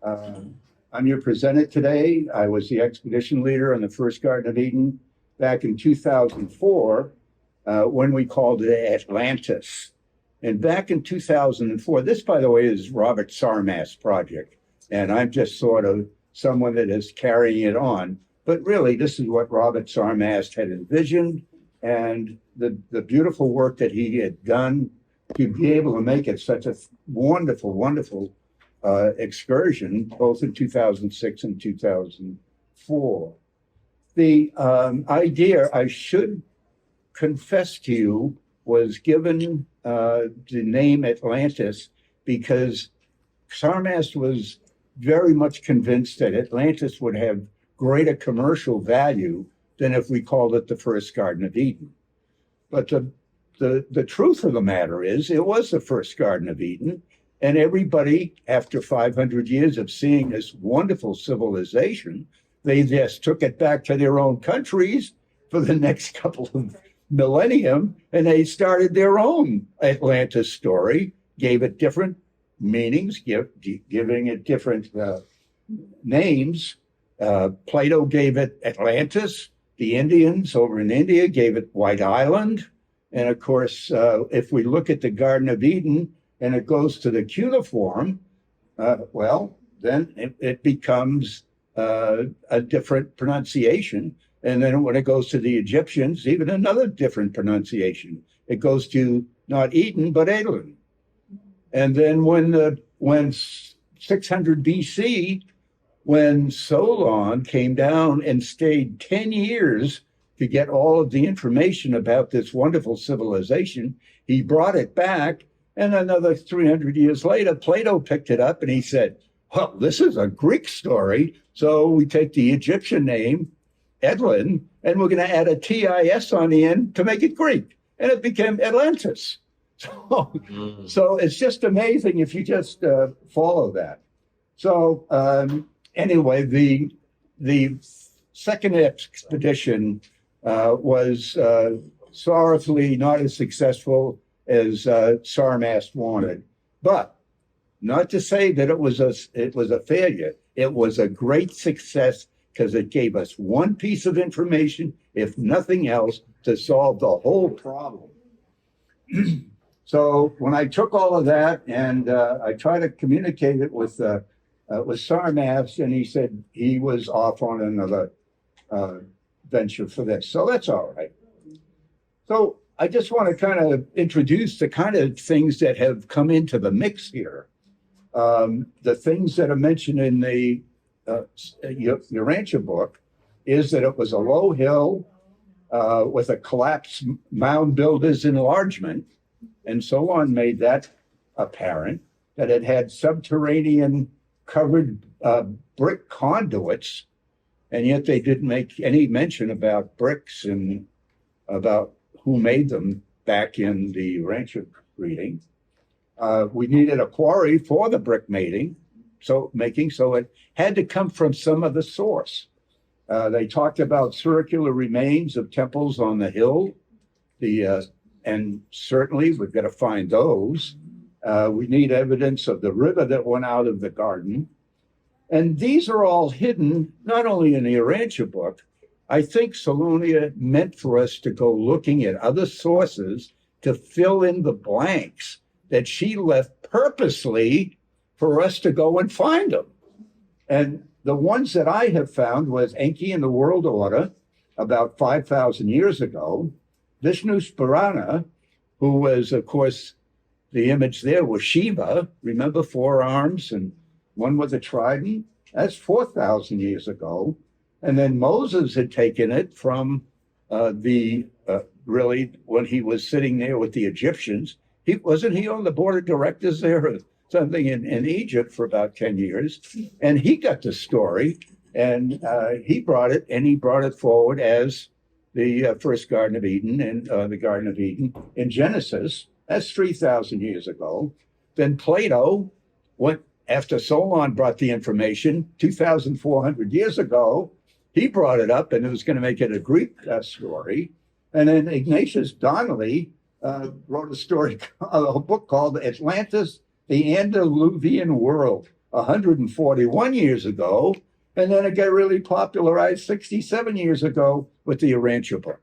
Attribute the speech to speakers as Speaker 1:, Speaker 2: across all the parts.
Speaker 1: I'm your presenter today. I was the expedition leader on the first Garden of Eden back in 2004 when we called it Atlantis. And back in 2004, this, by the way, is Robert Sarmas's project. And I'm just sort of someone that is carrying it on. But really, this is what Robert Sarmas had envisioned, and the beautiful work that he had done to be able to make it such a wonderful, wonderful excursion, both in 2006 and 2004. The idea, I should confess to you, was given the name Atlantis because Sarmas was very much convinced that Atlantis would have greater commercial value than if we called it the first Garden of Eden. But the truth of the matter is it was the first Garden of Eden, and everybody, after 500 years of seeing this wonderful civilization, they just took it back to their own countries for the next couple of millennium, and they started their own Atlantis story, gave it different meanings, giving it different names. Plato gave it Atlantis. The Indians over in India gave it White Island. And of course, if we look at the Garden of Eden and it goes to the cuneiform, well, then it becomes a different pronunciation. And then when it goes to the Egyptians, even another different pronunciation. It goes to not Eden, but Elon. And then when 600 BC, when Solon came down and stayed 10 years to get all of the information about this wonderful civilization, he brought it back. And another 300 years later, Plato picked it up and he said, well, this is a Greek story. So we take the Egyptian name, Edlin, and we're going to add a TIS on the end to make it Greek. And it became Atlantis. So it's just amazing if you just follow that. So anyway, the second expedition was sorrowfully not as successful as Sarmas wanted. But not to say that it was a failure. It was a great success because it gave us one piece of information, if nothing else, to solve the whole problem. So when I took all of that and I tried to communicate it with Sarmas, and he said he was off on another venture for this. So that's all right. So I just want to kind of introduce the kind of things that have come into the mix here. The things that are mentioned in the Urantia book is that it was a low hill with a collapsed mound builder's enlargement, and Solon made that apparent, that it had subterranean covered brick conduits, and yet they didn't make any mention about bricks and about who made them back in the Urantia reading. We needed a quarry for the brick making, so it had to come from some other source. They talked about circular remains of temples on the hill, and certainly we've got to find those. We need evidence of the river that went out of the garden. And these are all hidden, not only in the Urantia book. I think Salonia meant for us to go looking at other sources to fill in the blanks that she left purposely for us to go and find them. And the ones that I have found was Enki and the World Order about 5,000 years ago. Vishnu's Purana, who was, of course, the image there was Shiva. Remember, 4 arms and one with a trident? That's 4,000 years ago. And then Moses had taken it from really when he was sitting there with the Egyptians. Wasn't he on the board of directors there or something in Egypt for about 10 years? And he got the story, and he brought it forward as the first Garden of Eden and the Garden of Eden in Genesis. That's 3,000 years ago. Then Plato went, after Solon brought the information 2,400 years ago, he brought it up and it was going to make it a Greek story. And then Ignatius Donnelly wrote a book called Atlantis, the Antediluvian World. 141 years ago, and then it got really popularized 67 years ago with the Urantia book.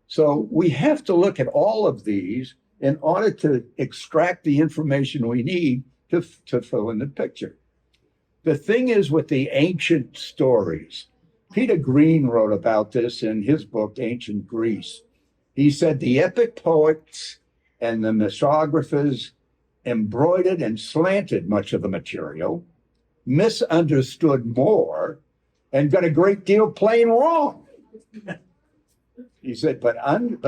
Speaker 1: So we have to look at all of these in order to extract the information we need to fill in the picture. The thing is with the ancient stories, Peter Green wrote about this in his book, Ancient Greece. He said the epic poets and the mythographers embroidered and slanted much of the material, misunderstood more, and got a great deal plain wrong. He said, but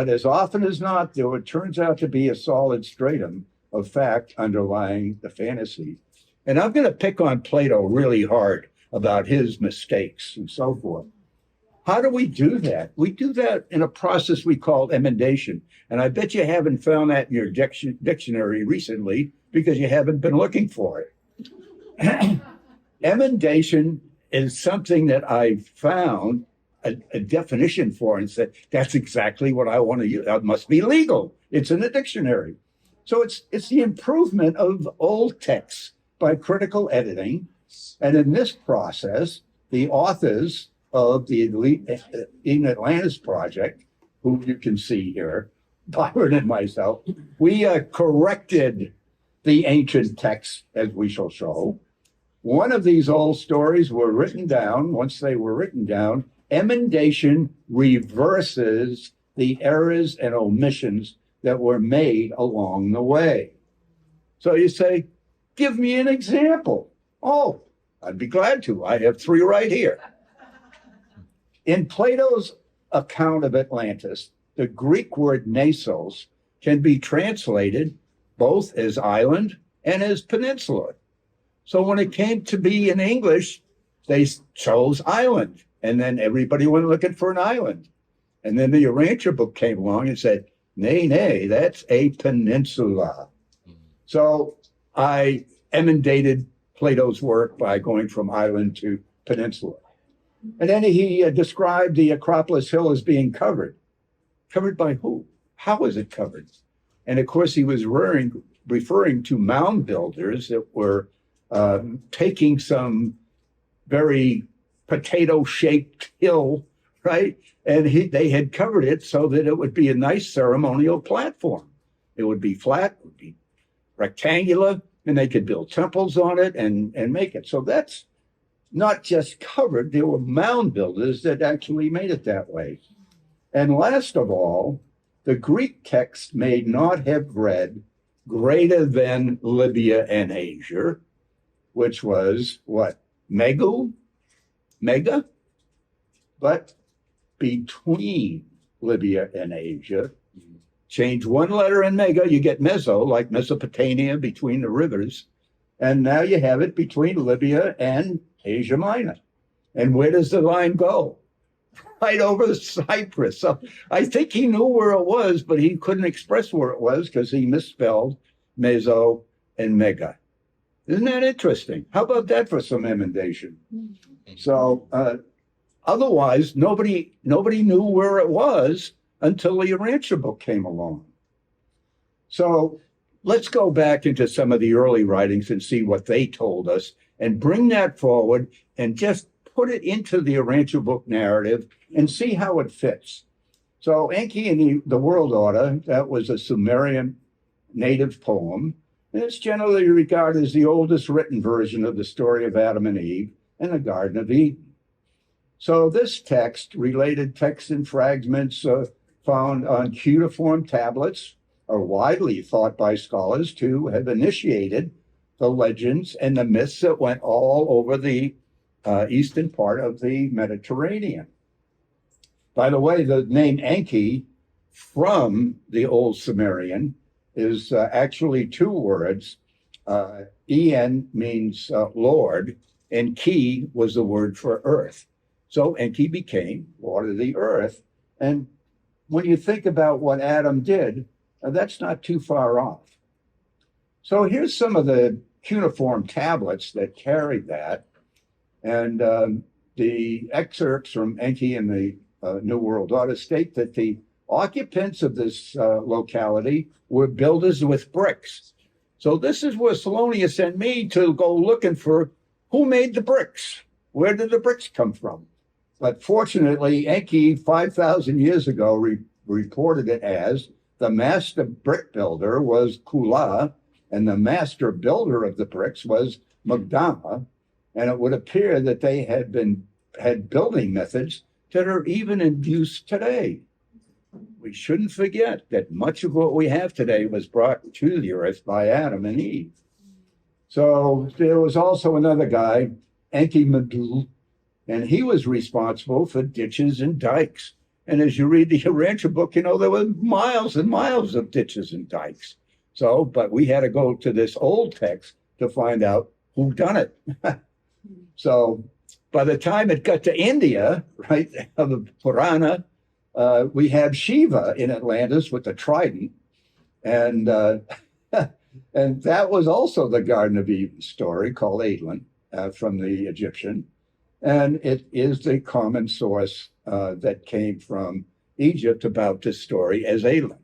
Speaker 1: as often as not, there turns out to be a solid stratum of fact underlying the fantasy. And I'm going to pick on Plato really hard about his mistakes and so forth. How do we do that? We do that in a process we call emendation. And I bet you haven't found that in your dictionary recently because you haven't been looking for it. Emendation is something that I found a definition for and said, that's exactly what I want to use. That must be legal. It's in the dictionary. So it's the improvement of old texts by critical editing. And in this process, the authors of the Atlantis project, who you can see here, Byron and myself, we corrected the ancient texts, as we shall show. One of these old stories were written down. Once they were written down, emendation reverses the errors and omissions that were made along the way. So you say, give me an example. Oh, I'd be glad to. I have 3 right here. In Plato's account of Atlantis, the Greek word nasos can be translated both as island and as peninsula. So when it came to be in English, they chose island. And then everybody went looking for an island. And then the Urantia book came along and said, nay, that's a peninsula. So I emendated Plato's work by going from island to peninsula. And then he described the Acropolis Hill as being covered. Covered by who? How is it covered? And of course, he was referring to mound builders that were taking some very potato-shaped hill, right? And they had covered it so that it would be a nice ceremonial platform. It would be flat, it would be rectangular, and they could build temples on it and make it. So that's not just covered. There were mound builders that actually made it that way. And last of all, the Greek text may not have read greater than Libya and Asia, which was what? Mega? But between Libya and Asia, change one letter in Mega, you get Meso, like Mesopotamia between the rivers. And now you have it between Libya and Asia Minor. And where does the line go? Right over Cyprus. So I think he knew where it was, but he couldn't express where it was because he misspelled Meso and Mega. Isn't that interesting? How about that for some emendation? So otherwise, nobody knew where it was until the Urantia book came along. So let's go back into some of the early writings and see what they told us and bring that forward and just put it into the Urantia book narrative and see how it fits. So Enki and the World Order, that was a Sumerian native poem. And it's generally regarded as the oldest written version of the story of Adam and Eve in the Garden of Eden. So this text, related texts and fragments found on cuneiform tablets, are widely thought by scholars to have initiated the legends and the myths that went all over the eastern part of the Mediterranean. By the way, the name Enki from the Old Sumerian is actually 2 words. En means Lord, and Ki was the word for earth. So Enki became Lord of the earth. And when you think about what Adam did, that's not too far off. So here's some of the cuneiform tablets that carried that. And the excerpts from Enki and the New World Order state that the occupants of this locality were builders with bricks. So this is where Salonius sent me to go looking for who made the bricks. Where did the bricks come from? But fortunately, Enki 5,000 years ago reported it as the master brick builder was Kura, and the master builder of the bricks was Magdala. And it would appear that they had building methods that are even in use today. We shouldn't forget that much of what we have today was brought to the earth by Adam and Eve. So there was also another guy, Enki, and he was responsible for ditches and dikes. And as you read the Urantia book, you know, there were miles and miles of ditches and dikes. So, but we had to go to this old text to find out who done it. So by the time it got to India, right, the Purana, we have Shiva in Atlantis with the trident. And and that was also the Garden of Eden story called Adlan from the Egyptian. And it is the common source that came from Egypt about this story as Adlan.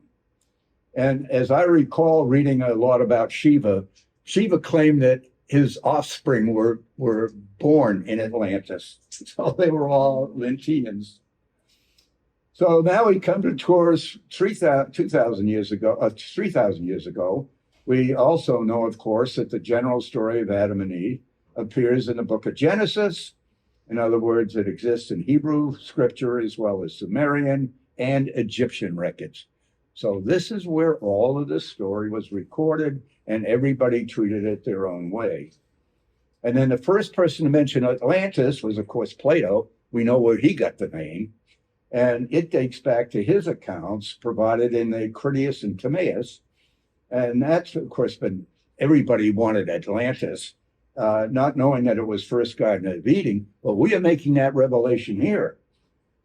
Speaker 1: And as I recall reading a lot about Shiva, Shiva claimed that his offspring were born in Atlantis. So they were all Atlanteans. So now we come to tours 3,000 years ago. We also know, of course, that the general story of Adam and Eve appears in the book of Genesis. In other words, it exists in Hebrew scripture as well as Sumerian and Egyptian records. So this is where all of this story was recorded, and everybody treated it their own way. And then the first person to mention Atlantis was, of course, Plato. We know where he got the name. And it dates back to his accounts provided in the Critias and Timaeus. And that's, of course, been everybody wanted Atlantis, not knowing that it was first Garden of Eden. But we are making that revelation here.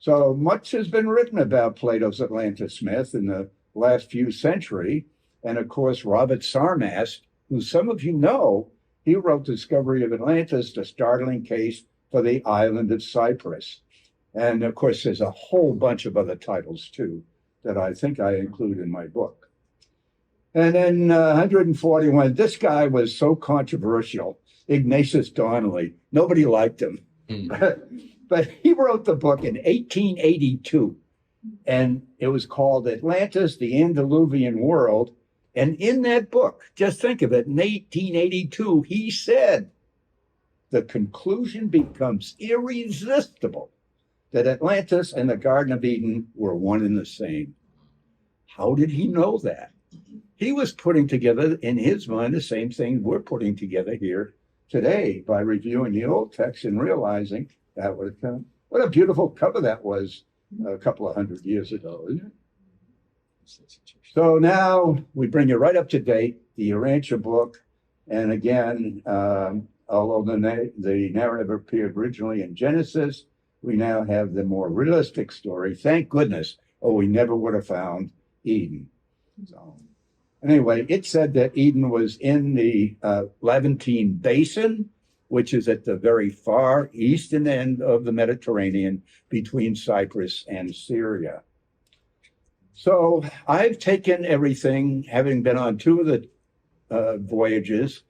Speaker 1: So much has been written about Plato's Atlantis myth in the last few centuries. And of course, Robert Sarmast, who some of you know, he wrote Discovery of Atlantis, the startling case for the island of Cyprus. And of course, there's a whole bunch of other titles too that I think I include in my book. And then 141, this guy was so controversial, Ignatius Donnelly. Nobody liked him. But he wrote the book in 1882, and it was called Atlantis, the Antediluvian World. And in that book, just think of it, in 1882, he said, the conclusion becomes irresistible that Atlantis and the Garden of Eden were one and the same. How did he know that? He was putting together in his mind the same thing we're putting together here today by reviewing the old text and realizing that would have come. What a beautiful cover that was a couple of hundred years ago, isn't it? So now we bring you right up to date, the Urantia book. And again, although the narrative appeared originally in Genesis, we now have the more realistic story. Thank goodness, or we never would have found Eden. So anyway, it said that Eden was in the Levantine Basin, which is at the very far eastern end of the Mediterranean between Cyprus and Syria. So I've taken everything, having been on two of the voyages,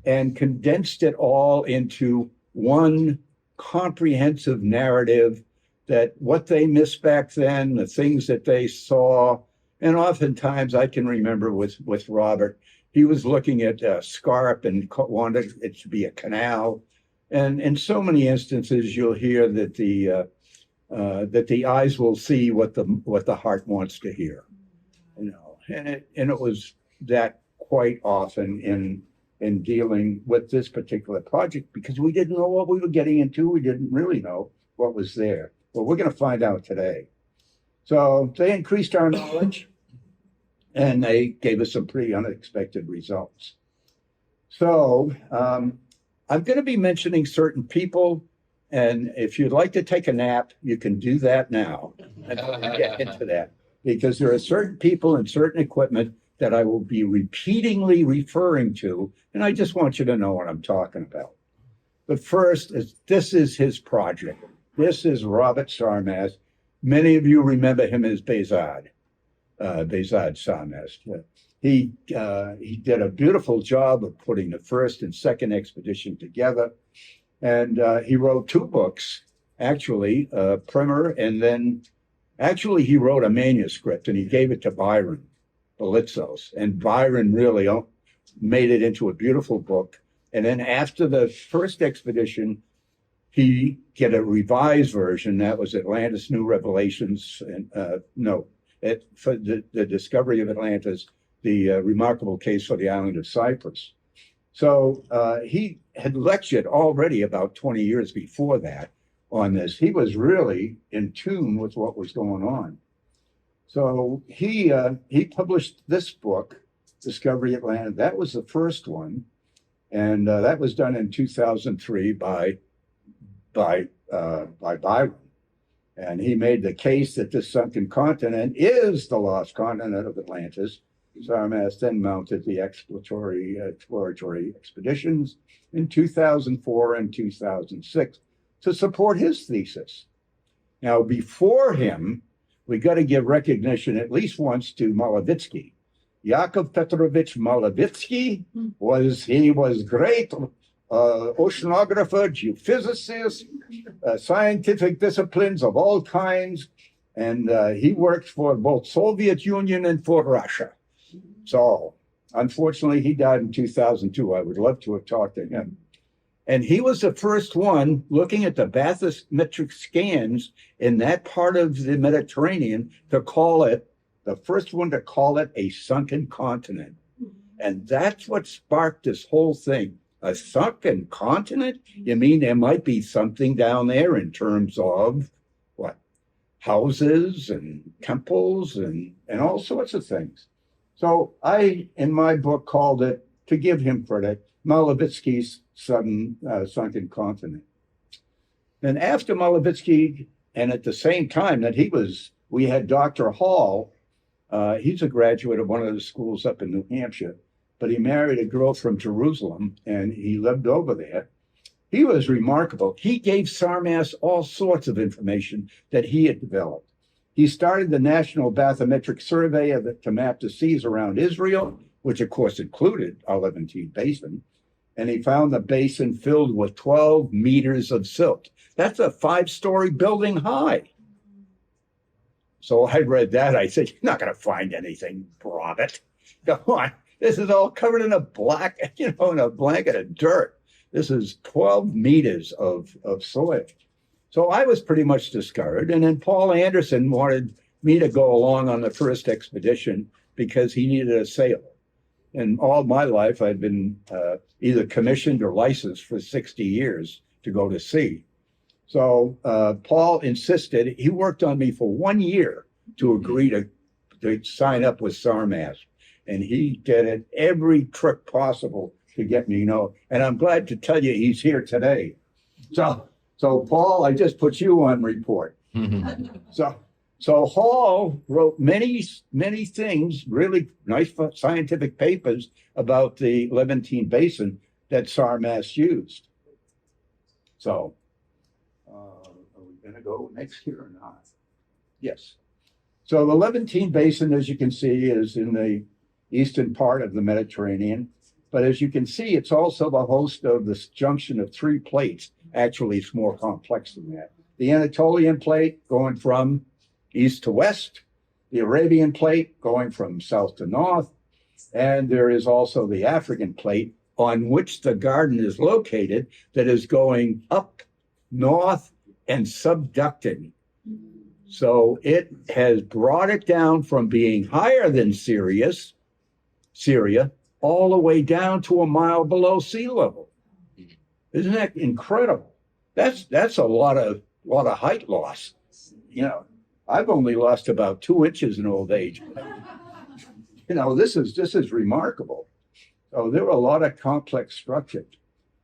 Speaker 1: and condensed it all into one comprehensive narrative that what they missed back then, the things that they saw, and oftentimes I can remember with Robert, he was looking at a scarp and wanted it to be a canal. And in so many instances, you'll hear that the eyes will see what the heart wants to hear, you know. And it was that quite often in dealing with this particular project, because we didn't know what we were getting into. We didn't really know what was there. Well, we're going to find out today. So they increased our knowledge, and they gave us some pretty unexpected results. So I'm going to be mentioning certain people, and if you'd like to take a nap, you can do that now. And we'll get into that, because there are certain people and certain equipment that I will be repeatedly referring to, and I just want you to know what I'm talking about. But first, this is his project. This is Robert Sarmast. Many of you remember him as Behzad Sarmast. He did a beautiful job of putting the first and second expedition together. And he wrote two books, actually, primer, and then actually he wrote a manuscript and he gave it to Byron Belitzos. And Byron really made it into a beautiful book. And then after the first expedition, he get a revised version that was Atlantis New Revelations, and for the discovery of Atlantis, the remarkable case for the island of Cyprus. So he had lectured already about 20 years before that on this. He was really in tune with what was going on. So he published this book, Discovery Atlantis. That was the first one, and that was done in 2003 by Byron. And he made the case that this sunken continent is the lost continent of Atlantis. Sarmas then mounted the exploratory expeditions in 2004 and 2006 to support his thesis. Now, before him, we got to give recognition at least once to Malevitsky. Yakov Petrovich Malevitsky was great oceanographer, geophysicist, scientific disciplines of all kinds, and he worked for both Soviet Union and for Russia. So, unfortunately, he died in 2002. I would love to have talked to him. And he was the first one looking at the bathymetric scans in that part of the Mediterranean to call it, the first one to call it a sunken continent. And that's what sparked this whole thing. A sunken continent? You mean there might be something down there in terms of what? Houses and temples and all sorts of things. So I, in my book, called it, to give him credit, Malevitsky's sunken continent. And after Malevitsky, and at the same time that we had Dr. Hall. He's a graduate of one of the schools up in New Hampshire, but he married a girl from Jerusalem and he lived over there. He was remarkable. He gave Sarmas all sorts of information that he had developed. He started the National Bathymetric Survey to map the seas around Israel, which of course included our Levantine Basin. And he found the basin filled with 12 meters of silt. That's a 5-story building high. So I read that. I said, you're not going to find anything, Robert. Come on. This is all covered in a blanket of dirt. This is 12 meters of soil. So I was pretty much discouraged. And then Paul Anderson wanted me to go along on the first expedition because he needed a sailor. And all my life, I'd been either commissioned or licensed for 60 years to go to sea. So Paul insisted. He worked on me for 1 year to agree to sign up with Sarmas. And he did it every trick possible to get me, and I'm glad to tell you he's here today. So Paul, I just put you on report. So Hall wrote many things, really nice scientific papers about the Levantine Basin that Sarmas used. So are we going to go next here or not? Yes. So the Levantine Basin, as you can see, is in the eastern part of the Mediterranean. But as you can see, it's also the host of this junction of 3 plates. Actually, it's more complex than that. The Anatolian plate going from east to west, the Arabian plate going from south to north, and there is also the African plate on which the garden is located that is going up north and subducting. So it has brought it down from being higher than Syria, all the way down to a mile below sea level. Isn't that incredible? That's a lot of height loss. I've only lost about 2 inches in old age. This is remarkable. So there were a lot of complex structures.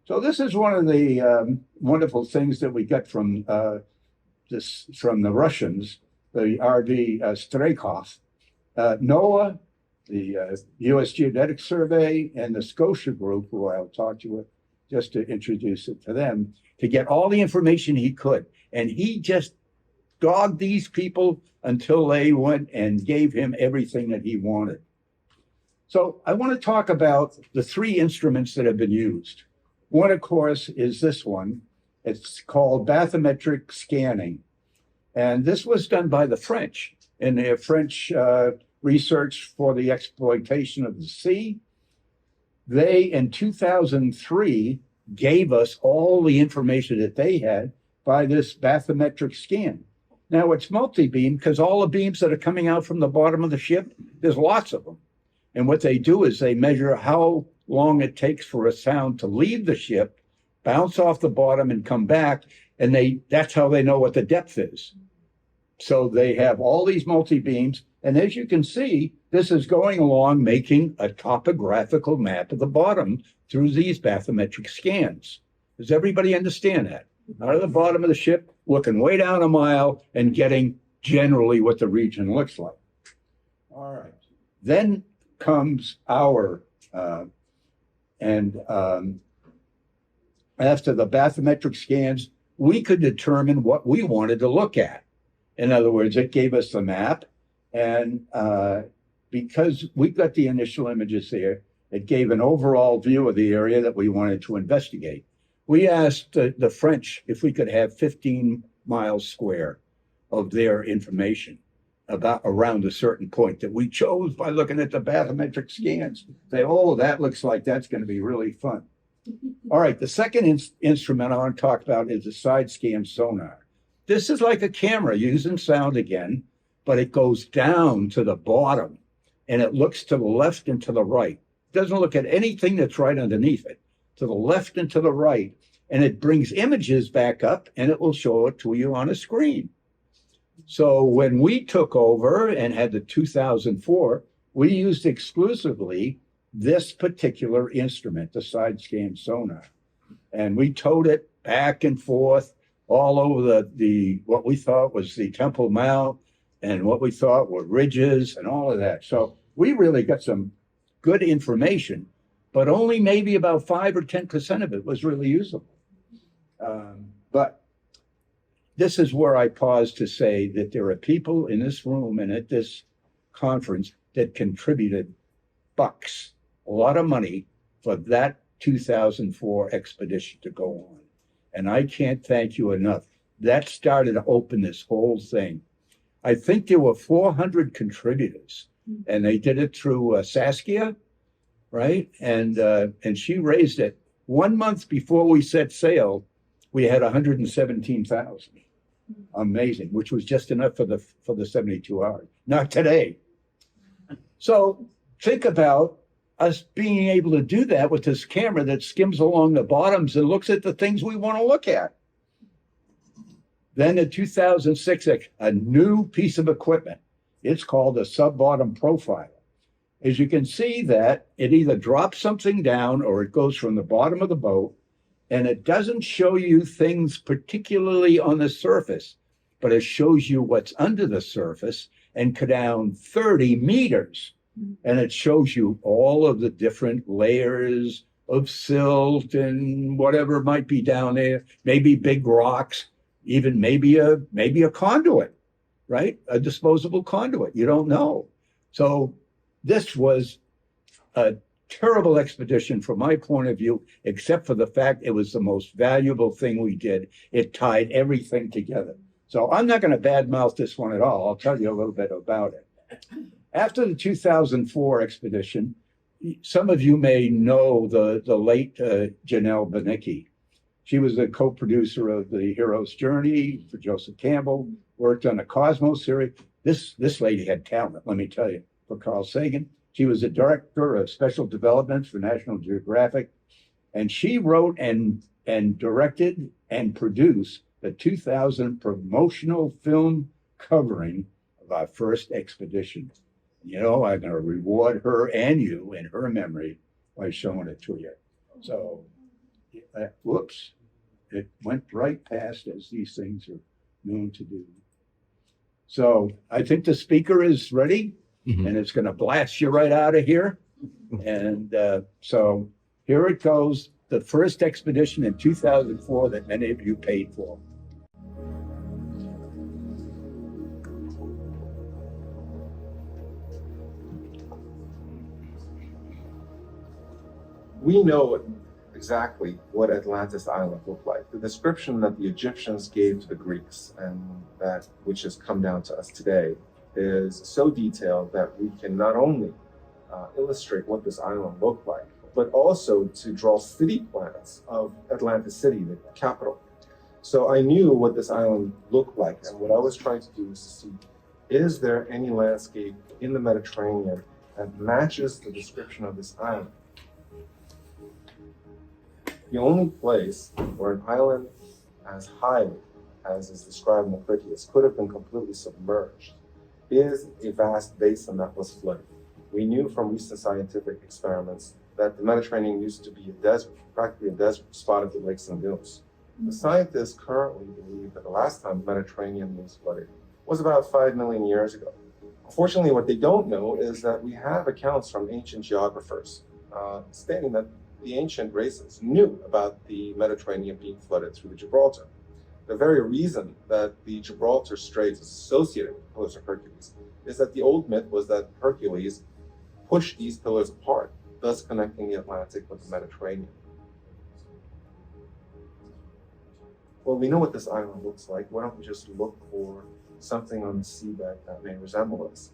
Speaker 1: So this is one of the wonderful things that we got from the Russians, the RV Strakov, NOAA, the U.S. Geodetic Survey, and the Scotia Group, who I'll talk to you just to introduce it to them, to get all the information he could. And he just dogged these people until they went and gave him everything that he wanted. So I want to talk about the three instruments that have been used. One, of course, is this one. It's called bathymetric scanning. And this was done by the French in their French research for the exploitation of the sea. They, in 2003, gave us all the information that they had by this bathymetric scan. Now, it's multi-beam because all the beams that are coming out from the bottom of the ship, there's lots of them. And what they do is they measure how long it takes for a sound to leave the ship, bounce off the bottom and come back, and that's how they know what the depth is. So they have all these multi-beams, and as you can see, this is going along making a topographical map of the bottom through these bathymetric scans. Does everybody understand that? Out of the bottom of the ship, looking way down a mile and getting generally what the region looks like. All right. Then comes our, after the bathymetric scans, we could determine what we wanted to look at. In other words, it gave us the map, and because we got the initial images there, it gave an overall view of the area that we wanted to investigate. We asked the French if we could have 15 miles square of their information about around a certain point that we chose by looking at the bathymetric scans. Say, oh, that looks like that's going to be really fun. All right, the second instrument I want to talk about is the side scan sonar. This is like a camera using sound again, but it goes down to the bottom and it looks to the left and to the right. It doesn't look at anything that's right underneath it, to the left and to the right. And it brings images back up and it will show it to you on a screen. So when we took over and had the 2004, we used exclusively this particular instrument, the side scan sonar. And we towed it back and forth all over the what we thought was the Temple Mount and what we thought were ridges and all of that. So we really got some good information, but only maybe about 5 or 10% of it was really usable. But this is where I pause to say that there are people in this room and at this conference that contributed bucks, a lot of money for that 2004 expedition to go on. And I can't thank you enough. That started to open this whole thing. I think there were 400 contributors, and they did it through Saskia, right? And she raised it. 1 month before we set sail, we had 117,000. Amazing, which was just enough for the 72 hours. Not today. So think about us being able to do that with this camera that skims along the bottoms and looks at the things we want to look at. Then in 2006, a new piece of equipment. It's called a sub-bottom profiler. As you can see that it either drops something down or it goes from the bottom of the boat, and it doesn't show you things particularly on the surface, but it shows you what's under the surface and down 30 meters. And it shows you all of the different layers of silt and whatever might be down there, maybe big rocks, even maybe a conduit, right? A disposable conduit. You don't know. So this was a terrible expedition from my point of view, except for the fact it was the most valuable thing we did. It tied everything together. So I'm not going to badmouth this one at all. I'll tell you a little bit about it. After the 2004 expedition, some of you may know the late Janelle Benicki. She was a co-producer of The Hero's Journey for Joseph Campbell, worked on the Cosmos series. This lady had talent, let me tell you, for Carl Sagan. She was a director of special developments for National Geographic, and she wrote and directed and produced the 2000 promotional film covering of our first expedition. You know, I'm going to reward her and you in her memory by showing it to you. So, whoops, it went right past, as these things are known to do. So I think the speaker is ready, and it's going to blast you right out of here. And so here it goes, the first expedition in 2004 that many of you paid for.
Speaker 2: we know exactly what Atlantis Island looked like. The description that the Egyptians gave to the Greeks and that which has come down to us today is so detailed that we can not only illustrate what this island looked like, but also to draw city plans of Atlantis City, the capital. So I knew what this island looked like, and what I was trying to do was to see, is there any landscape in the Mediterranean that matches the description of this island? The only place where an island as high as is described in the Critias could have been completely submerged is a vast basin that was flooded. We knew from recent scientific experiments that the Mediterranean used to be a desert, practically a desert, spotted with lakes and dunes. The scientists currently believe that the last time the Mediterranean was flooded was about 5 million years ago. Unfortunately, what they don't know is that we have accounts from ancient geographers stating that the ancient races knew about the Mediterranean being flooded through the Gibraltar. The very reason that the Gibraltar Strait is associated with the Pillars of Hercules is that the old myth was that Hercules pushed these pillars apart, thus connecting the Atlantic with the Mediterranean. Well, we know what this island looks like. Why don't we just look for something on the seabed that may resemble us?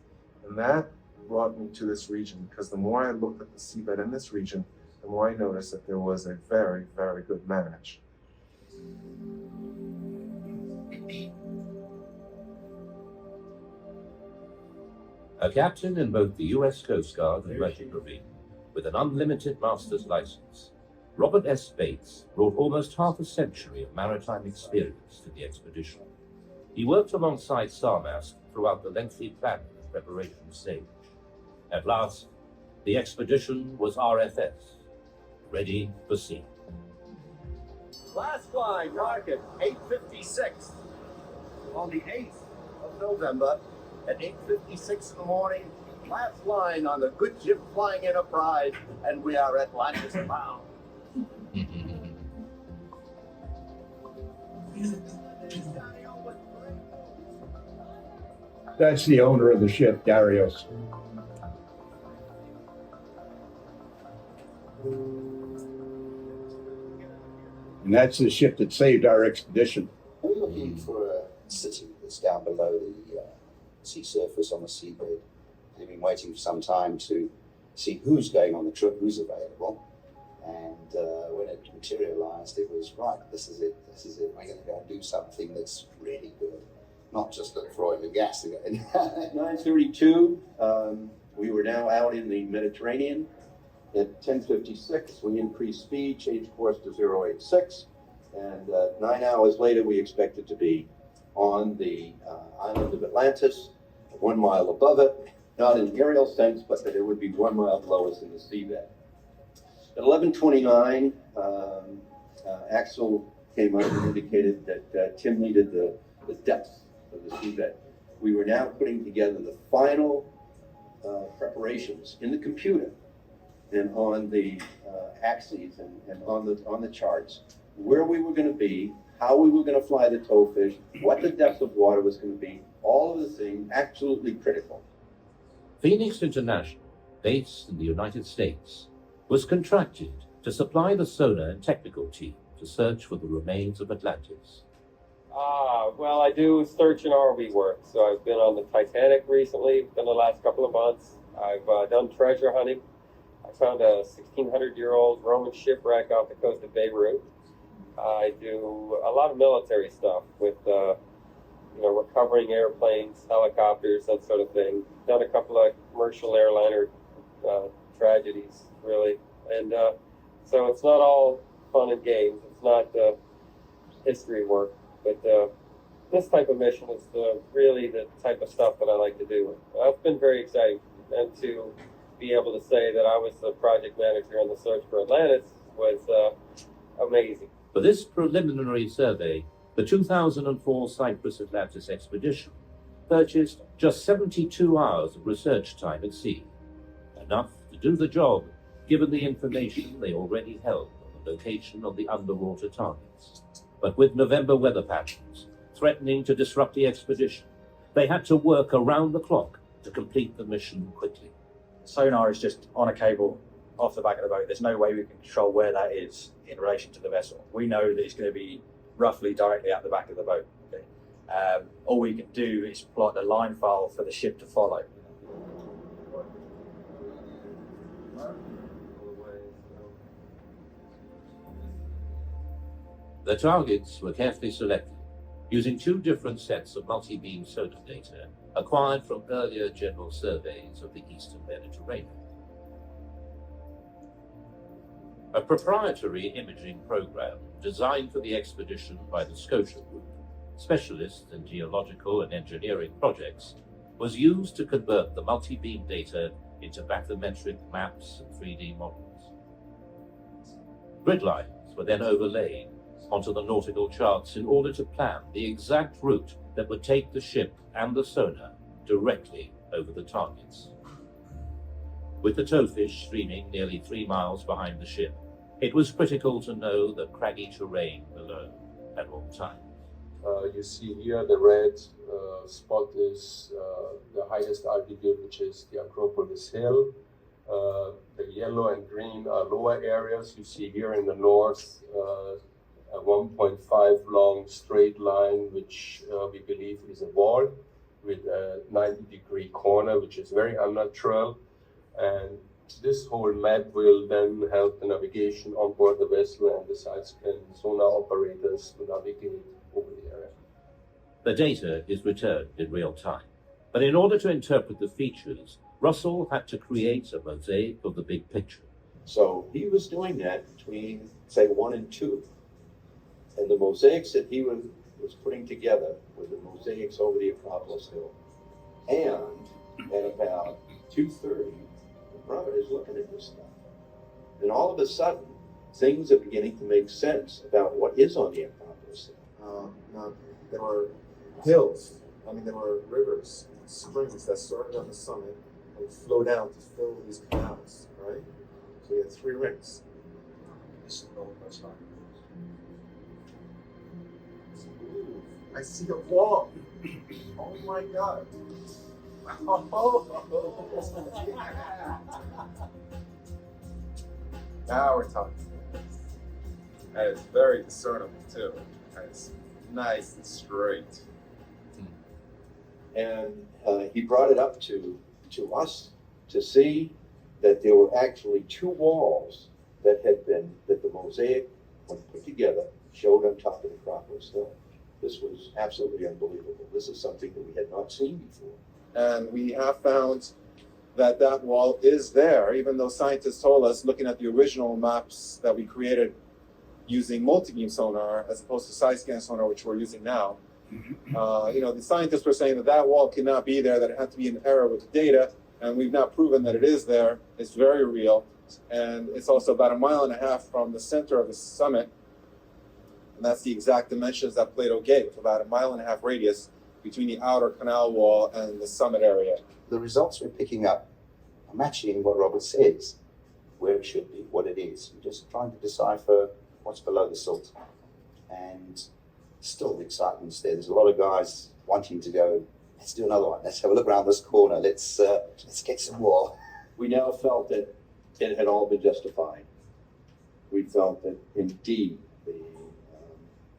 Speaker 2: And that brought me to this region, because the more I looked at the seabed in this region, the more I noticed that there was a very, very good match.
Speaker 3: A captain in both the US Coast Guard and Merchant Marine, with an unlimited master's license, Robert S. Bates brought almost half a century of maritime experience to the expedition. He worked alongside Starmast throughout the lengthy planning and preparation stage. At last, the expedition was RFS, ready for sea.
Speaker 4: Last flying rocket, 8:56. On the 8th of November at 8:56 in the morning, last flying on the good ship Flying Enterprise, and we are Atlantis bound.
Speaker 1: That's the owner of the ship, Darius. And that's the ship that saved our expedition.
Speaker 5: Are we looking for a city that's down below the sea surface on the seabed? We've been waiting for some time to see who's going on the trip, who's available. And when it materialized, it was right, this is it. We're going to go and do something that's really good. Not just look for oil and gas again.
Speaker 6: 9:32, we were now out in the Mediterranean. At 10:56, we increased speed, changed course to 086, and 9 hours later, we expected to be on the island of Atlantis, 1 mile above it, not in aerial sense, but that it would be 1 mile below us in the seabed. At 11:29, Axel came up and indicated that Tim needed the depth of the seabed. We were now putting together the final preparations in the computer and on the axes and on the charts, where we were going to be, how we were going to fly the towfish, what the depth of water was going to be, all of the things absolutely critical.
Speaker 3: Phoenix International, based in the United States, was contracted to supply the sonar and technical team to search for the remains of Atlantis.
Speaker 7: Well, I do search and ROV work. So I've been on the Titanic recently, within the last couple of months. I've done treasure hunting. I found a 1600-year-old Roman shipwreck off the coast of Beirut. I do a lot of military stuff with, recovering airplanes, helicopters, that sort of thing. Done a couple of commercial airliner tragedies, really. And so it's not all fun and games. It's not history work. But this type of mission is really the type of stuff that I like to do. It's been very exciting. And to be able to say that I was the project manager on the search for Atlantis was amazing.
Speaker 3: For this preliminary survey, the 2004 Cyprus Atlantis expedition purchased just 72 hours of research time at sea, enough to do the job given the information they already held on the location of the underwater targets. But with November weather patterns threatening to disrupt the expedition, they had to work around the clock to complete the mission quickly.
Speaker 8: Sonar is just on a cable off the back of the boat. There's no way we can control where that is in relation to the vessel. We know that it's going to be roughly directly at the back of the boat. Okay? All we can do is plot a line file for the ship to follow.
Speaker 3: The targets were carefully selected, using two different sets of multi-beam sonar data acquired from earlier general surveys of the eastern Mediterranean. A proprietary imaging program designed for the expedition by the Scotia Group, specialists in geological and engineering projects, was used to convert the multi-beam data into bathymetric maps and 3D models. Grid lines were then overlaid onto the nautical charts in order to plan the exact route that would take the ship and the sonar directly over the targets. With the towfish streaming nearly 3 miles behind the ship, it was critical to know the craggy terrain below at all times.
Speaker 2: You see here the red spot is the highest altitude, which is the Acropolis Hill. The yellow and green are lower areas. You see here in the north a 1.5 long straight line, which we believe is a wall with a 90-degree corner, which is very unnatural. And this whole map will then help the navigation on board the vessel and the side-scan sonar operators to navigate over the area.
Speaker 3: The data is returned in real time, but in order to interpret the features, Russell had to create a mosaic of the big picture.
Speaker 6: So he was doing that between, say, 1 and 2. And the mosaics that he was putting together were the mosaics over the Acropolis Hill. And at about 2:30, Robert is looking at this stuff. And all of a sudden, things are beginning to make sense about what is on the Acropolis Hill.
Speaker 2: Now, there were hills, there were rivers, springs that started on the summit and flow down to fill these canals, right? So we had 3 rings. This is the northwest side. Ooh, I see a wall. Oh my God. Now we're talking.
Speaker 9: And it's very discernible too. And it's nice and straight.
Speaker 6: And he brought it up to us to see that there were actually 2 walls that the mosaic, when put together, showed on top of the Acropolis Hill. This was absolutely unbelievable. This is something that we had not seen before.
Speaker 2: And we have found that that wall is there, even though scientists told us, looking at the original maps that we created using multi-beam sonar as opposed to side-scan sonar, which we're using now. The scientists were saying that that wall cannot be there, that it had to be an error with the data, and we've now proven that it is there. It's very real, and it's also about 1.5 miles from the center of the summit, and that's the exact dimensions that Plato gave, about 1.5 mile radius between the outer canal wall and the summit area.
Speaker 5: The results we're picking up are matching what Robert says, where it should be, what it is. We're just trying to decipher what's below the silt. And still the excitement's there. There's a lot of guys wanting to go, let's do another one. Let's have a look around this corner. Let's get some more.
Speaker 6: We now felt that it had all been justified. We felt that indeed the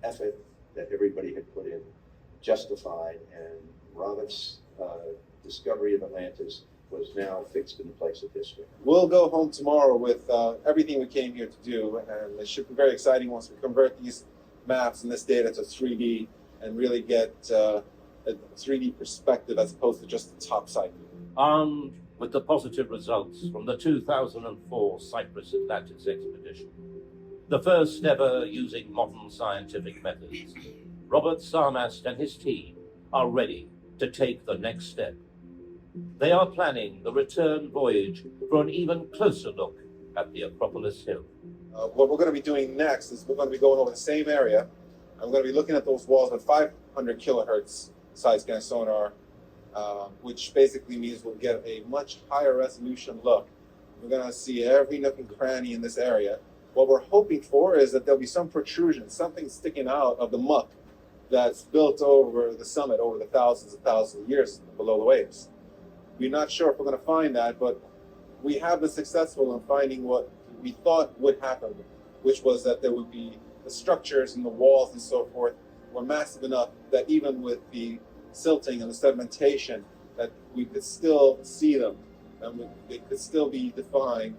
Speaker 6: effort that everybody had put in justified, and Robert's discovery of Atlantis was now fixed in the place of history.
Speaker 2: We'll go home tomorrow with everything we came here to do, and it should be very exciting once we convert these maps and this data to 3D and really get a 3D perspective as opposed to just the top side view.
Speaker 3: Armed with the positive results from the 2004 Cyprus Atlantis expedition, the first ever using modern scientific methods, Robert Sarmast and his team are ready to take the next step. They are planning the return voyage for an even closer look at the Acropolis Hill.
Speaker 2: What we're going to be doing next is we're going to be going over the same area, and we're going to be looking at those walls with 500 kilohertz side-scan sonar, which basically means we'll get a much higher resolution look. We're going to see every nook and cranny in this area. What we're hoping for is that there'll be some protrusion, something sticking out of the muck that's built over the summit over the thousands and thousands of years below the waves. We're not sure if we're going to find that, but we have been successful in finding what we thought would happen, which was that there would be the structures and the walls and so forth were massive enough that even with the silting and the sedimentation, that we could still see them and they could still be defined.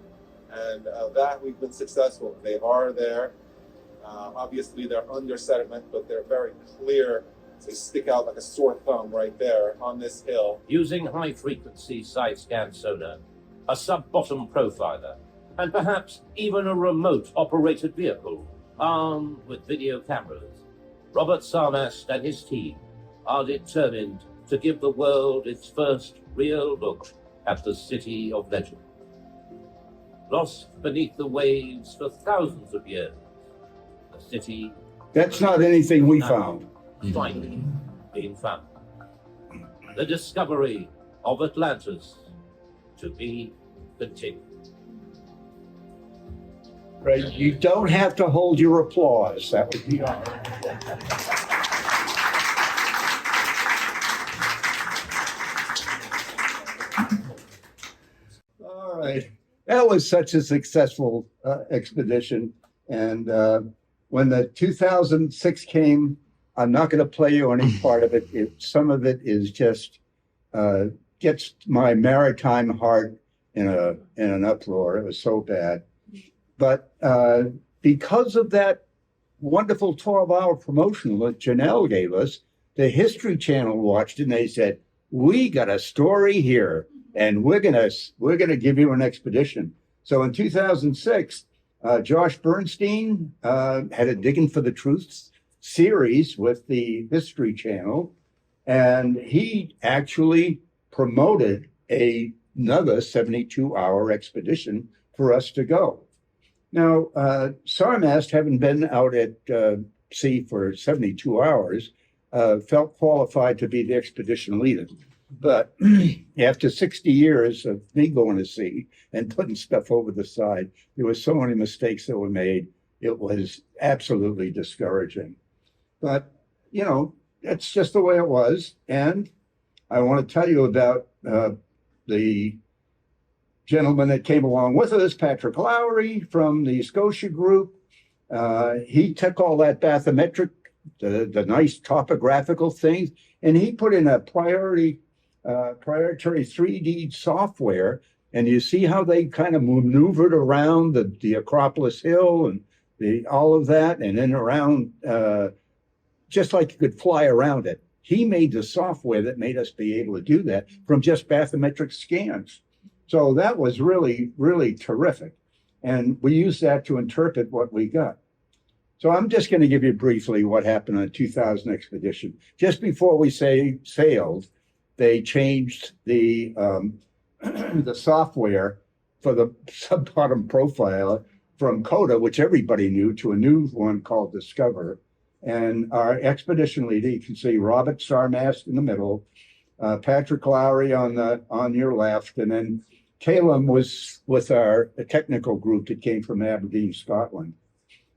Speaker 2: And that we've been successful. They are there. Obviously, they're under sediment, but they're very clear. They stick out like a sore thumb right there on this hill.
Speaker 3: Using high-frequency side-scan sonar, a sub-bottom profiler, and perhaps even a remote-operated vehicle armed with video cameras, Robert Sarmast and his team are determined to give the world its first real look at the City of Legend. Lost beneath the waves for thousands of years, the city
Speaker 1: That's not anything we found.
Speaker 3: finally being found. The discovery of Atlantis to be continued.
Speaker 1: Right? You don't have to hold your applause. That would be all right. All right. That was such a successful expedition. And when the 2006 came, I'm not going to play you any part of it. Some of it is just gets my maritime heart in an uproar. It was so bad. But because of that wonderful 12-hour promotional that Janelle gave us, the History Channel watched it and they said, "We got a story here, and we're gonna give you an expedition." So in 2006, Josh Bernstein had a Digging for the Truth series with the History Channel, and he actually promoted another 72-hour expedition for us to go. Now, Sarmast, having been out at sea for 72 hours, felt qualified to be the expedition leader. But after 60 years of me going to sea and putting stuff over the side, there were so many mistakes that were made. It was absolutely discouraging. But, you know, that's just the way it was. And I want to tell you about the gentleman that came along with us, Patrick Lowry from the Scotia Group. He took all that bathymetric, the nice topographical things, and he put in a proprietary 3D software. And you see how they kind of maneuvered around the Acropolis Hill and all of that, and then around, just like you could fly around it. He made the software that made us be able to do that from just bathymetric scans. So that was really, really terrific. And we used that to interpret what we got. So I'm just going to give you briefly what happened on the 2000 expedition. Just before we sailed, they changed the the software for the sub-bottom profiler from Coda, which everybody knew, to a new one called Discover. And our expedition leader, you can see Robert Sarmast in the middle, Patrick Lowry on your left, and then Caleb was with our technical group that came from Aberdeen, Scotland.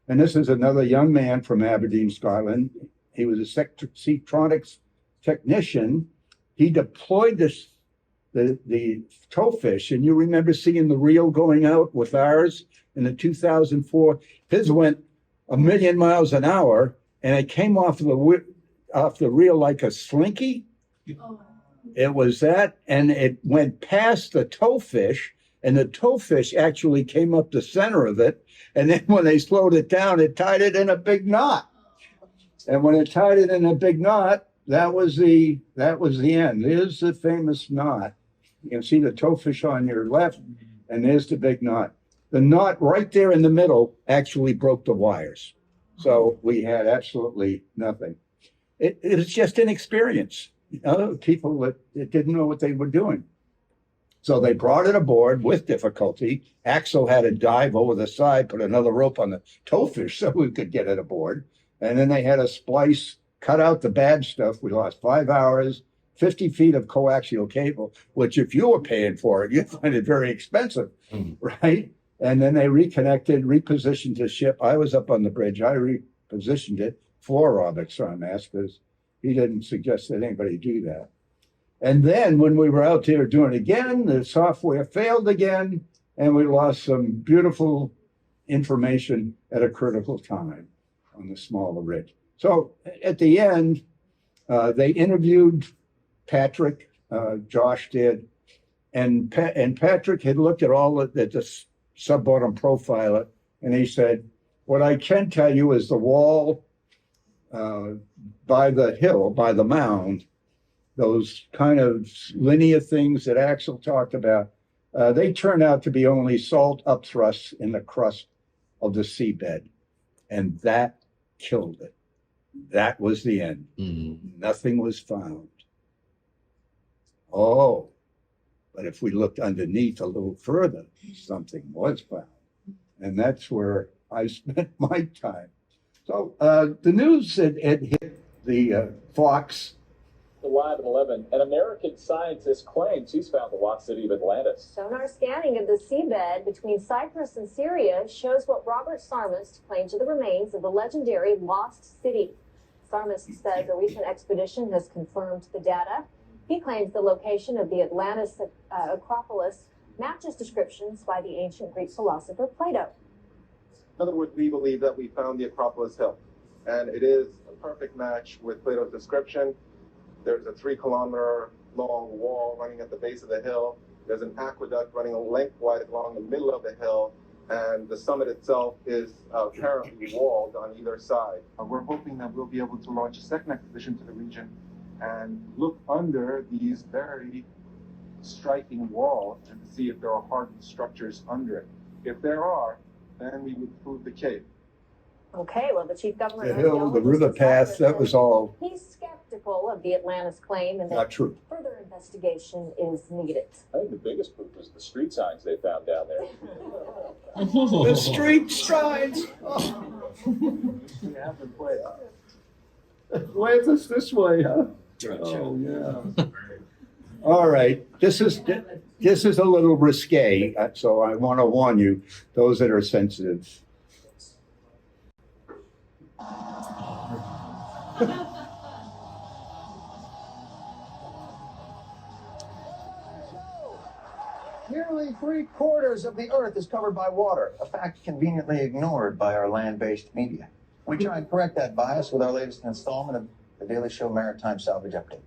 Speaker 1: And this is another young man from Aberdeen, Scotland. He was a Seatronics technician. He deployed the towfish, and you remember seeing the reel going out with ours in the 2004. His went 1,000,000 miles an hour, and it came off the reel like a slinky. Oh. It was that, and it went past the towfish, and the towfish actually came up the center of it. And then when they slowed it down, it tied it in a big knot. And when it tied it in a big knot, that was the end. There's the famous knot. You can see the towfish on your left, and there's the big knot. The knot right there in the middle actually broke the wires. So we had absolutely nothing. It was just inexperience. People that didn't know what they were doing. So they brought it aboard with difficulty. Axel had to dive over the side, put another rope on the towfish so we could get it aboard. And then they had to splice, cut out the bad stuff. We lost 5 hours, 50 feet of coaxial cable, which if you were paying for it, you'd find it very expensive, right? And then they reconnected, repositioned the ship. I was up on the bridge. I repositioned it for Robert Sarmast because he didn't suggest that anybody do that. And then when we were out there doing it again, the software failed again, and we lost some beautiful information at a critical time on the smaller ridge. So at the end, they interviewed Patrick, Josh did, and Patrick had looked at all at the sub-bottom profiler, and he said, what I can tell you is the wall by the hill, by the mound, those kind of linear things that Axel talked about, they turn out to be only salt upthrusts in the crust of the seabed. And that killed it. That was the end. Nothing was found. Oh, but if we looked underneath a little further, something was found. And that's where I spent my time. So the news had hit the Fox.
Speaker 10: Live at 11, an American scientist claims he's found the lost city of Atlantis.
Speaker 11: Sonar scanning of the seabed between Cyprus and Syria shows what Robert Sarmast claimed to the remains of the legendary lost city. Sarmast says a recent expedition has confirmed the data. He claims the location of the Atlantis Acropolis matches descriptions by the ancient Greek philosopher Plato.
Speaker 2: In other words, we believe that we found the Acropolis Hill, and it is a perfect match with Plato's description. There's a 3-kilometer long wall running at the base of the hill. There's an aqueduct running lengthwise along the middle of the hill, and the summit itself is apparently walled on either side. We're hoping that we'll be able to launch a second expedition to the region and look under these very striking walls and see if there are hardened structures under it. If there are, then we would prove the cave.
Speaker 11: Okay, well, the chief government
Speaker 1: The hill, the river path, that was all
Speaker 11: he's skeptical of the Atlantis claim and
Speaker 1: not
Speaker 11: that
Speaker 1: true.
Speaker 11: further investigation is needed.
Speaker 10: I think the biggest proof was the street signs they found down there.
Speaker 1: The street signs. Oh.
Speaker 2: We have to play out.
Speaker 1: Atlantis this way, huh? Oh, yeah. All right. This is a little risque, so I want to warn you, those that are sensitive.
Speaker 5: Nearly 3/4 of the Earth is covered by water, a fact conveniently ignored by our land-based media. We try and correct that bias with our latest installment of the Daily Show Maritime Salvage Update.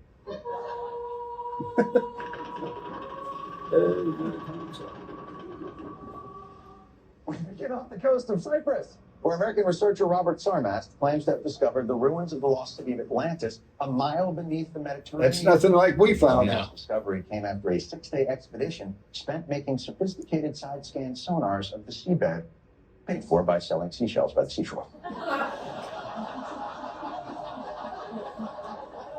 Speaker 5: We begin off the coast of Cyprus, where American researcher Robert Sarmast claims to have discovered the ruins of the lost city of Atlantis a mile beneath the Mediterranean.
Speaker 1: That's nothing like we found.
Speaker 5: This discovery came after a 6-day expedition spent making sophisticated side-scan sonars of the seabed, paid for by selling seashells by the seashore.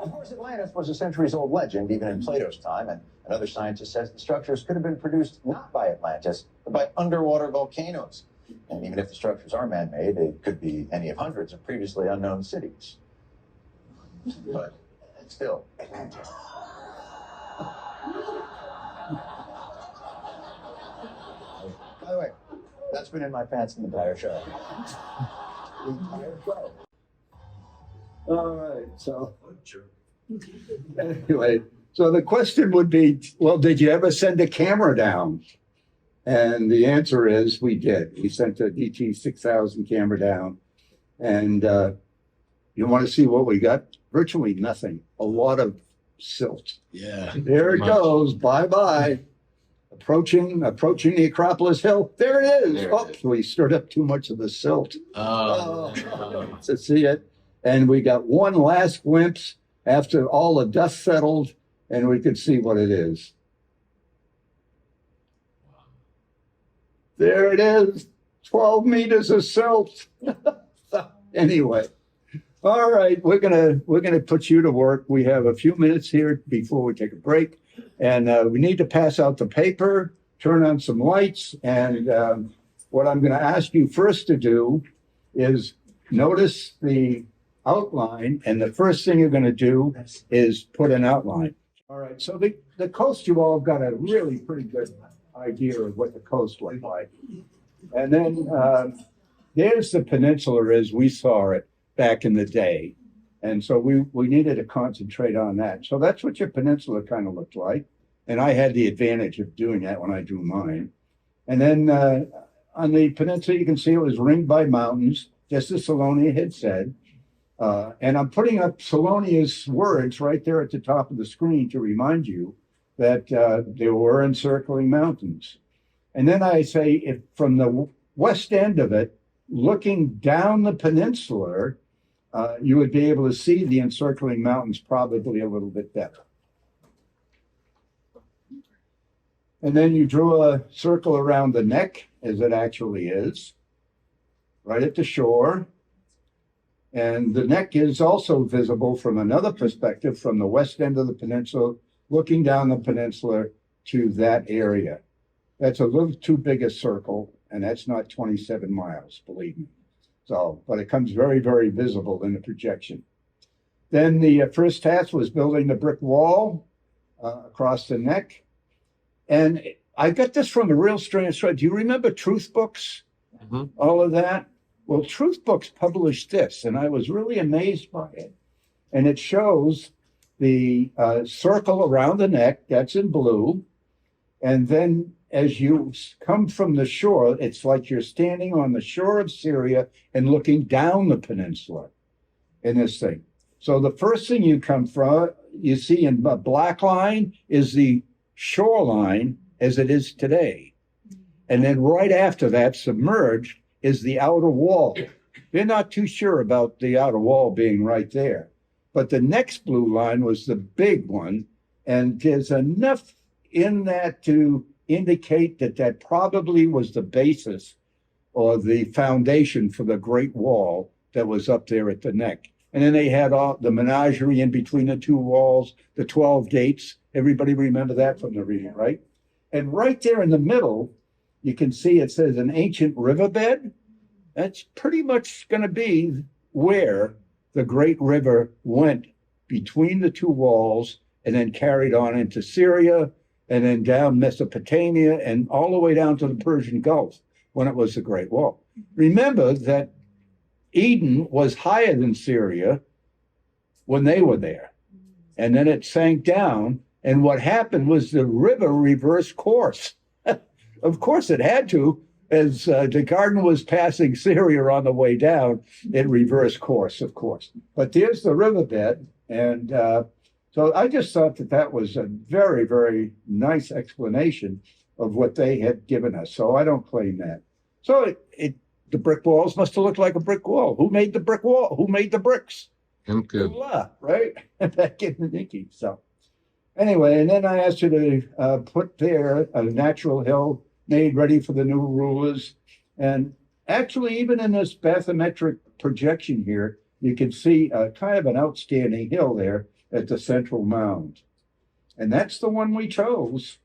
Speaker 5: Of course, Atlantis was a centuries-old legend, even in Plato's time, and another scientist says the structures could have been produced not by Atlantis, but by underwater volcanoes. And even if the structures are man-made, they could be any of hundreds of previously unknown cities. But still, Atlantis. By the way, that's been in my pants the entire show. The entire show.
Speaker 1: All right. So anyway, so the question would be, well, did you ever send a camera down? And the answer is we did. We sent a DT-6000 camera down. And you want to see what we got? Virtually nothing. A lot of silt.
Speaker 12: Yeah.
Speaker 1: There it goes. Bye-bye. Approaching the Acropolis Hill. There it is.
Speaker 12: There it is.
Speaker 1: We stirred up too much of the silt.
Speaker 12: Oh.
Speaker 1: To see it. And we got one last glimpse after all the dust settled, and we could see what it is. There it is, 12 meters of silt. Anyway, all right, we're gonna put you to work. We have a few minutes here before we take a break, and we need to pass out the paper, turn on some lights, and what I'm going to ask you first to do is notice the outline, and the first thing you're going to do is put an outline. All right, so the coast, you all got a really pretty good idea of what the coast looked like. And then there's the peninsula as we saw it back in the day. And so we needed to concentrate on that. So that's what your peninsula kind of looked like. And I had the advantage of doing that when I drew mine. And then on the peninsula, you can see it was ringed by mountains, just as Salonia had said. And I'm putting up Salonia's words right there at the top of the screen to remind you that there were encircling mountains. And then I say, if from the west end of it, looking down the peninsula, you would be able to see the encircling mountains probably a little bit better. And then you drew a circle around the neck, as it actually is, right at the shore. And the neck is also visible from another perspective, from the west end of the peninsula, looking down the peninsula to that area. That's a little too big a circle, and that's not 27 miles, believe me. So, but it comes very, very visible in the projection. Then the first task was building the brick wall across the neck. And I got this from a real strange thread. Do you remember Truth Books?
Speaker 2: Mm-hmm.
Speaker 1: All of that? Well, Truth Books published this, and I was really amazed by it. And it shows the circle around the neck, that's in blue. And then as you come from the shore, it's like you're standing on the shore of Syria and looking down the peninsula in this thing. So the first thing you come from, you see in a black line is the shoreline as it is today. And then right after that, submerged, is the outer wall. They're not too sure about the outer wall being right there. But the next blue line was the big one. And there's enough in that to indicate that that probably was the basis or the foundation for the Great Wall that was up there at the neck. And then they had all the menagerie in between the two walls, the 12 gates. Everybody remember that from the reading, right? And right there in the middle, you can see it says an ancient riverbed. That's pretty much going to be where the great river went between the two walls and then carried on into Syria and then down Mesopotamia and all the way down to the Persian Gulf when it was the Great Wall. Remember that Eden was higher than Syria when they were there. And then it sank down. And what happened was the river reversed course. Of course, it had to. As the garden was passing Syria on the way down, it reversed course, of course. But there's the riverbed. And so I just thought that that was a very, very nice explanation of what they had given us. So I don't claim that. So the brick walls must have looked like a brick wall. Who made the brick wall? Who made the bricks?
Speaker 2: Enki.
Speaker 1: Right? Back in the Enki. So anyway, and then I asked you to put there a natural hill made ready for the new rulers. And actually, even in this bathymetric projection here, you can see kind of an outstanding hill there at the central mound. And that's the one we chose.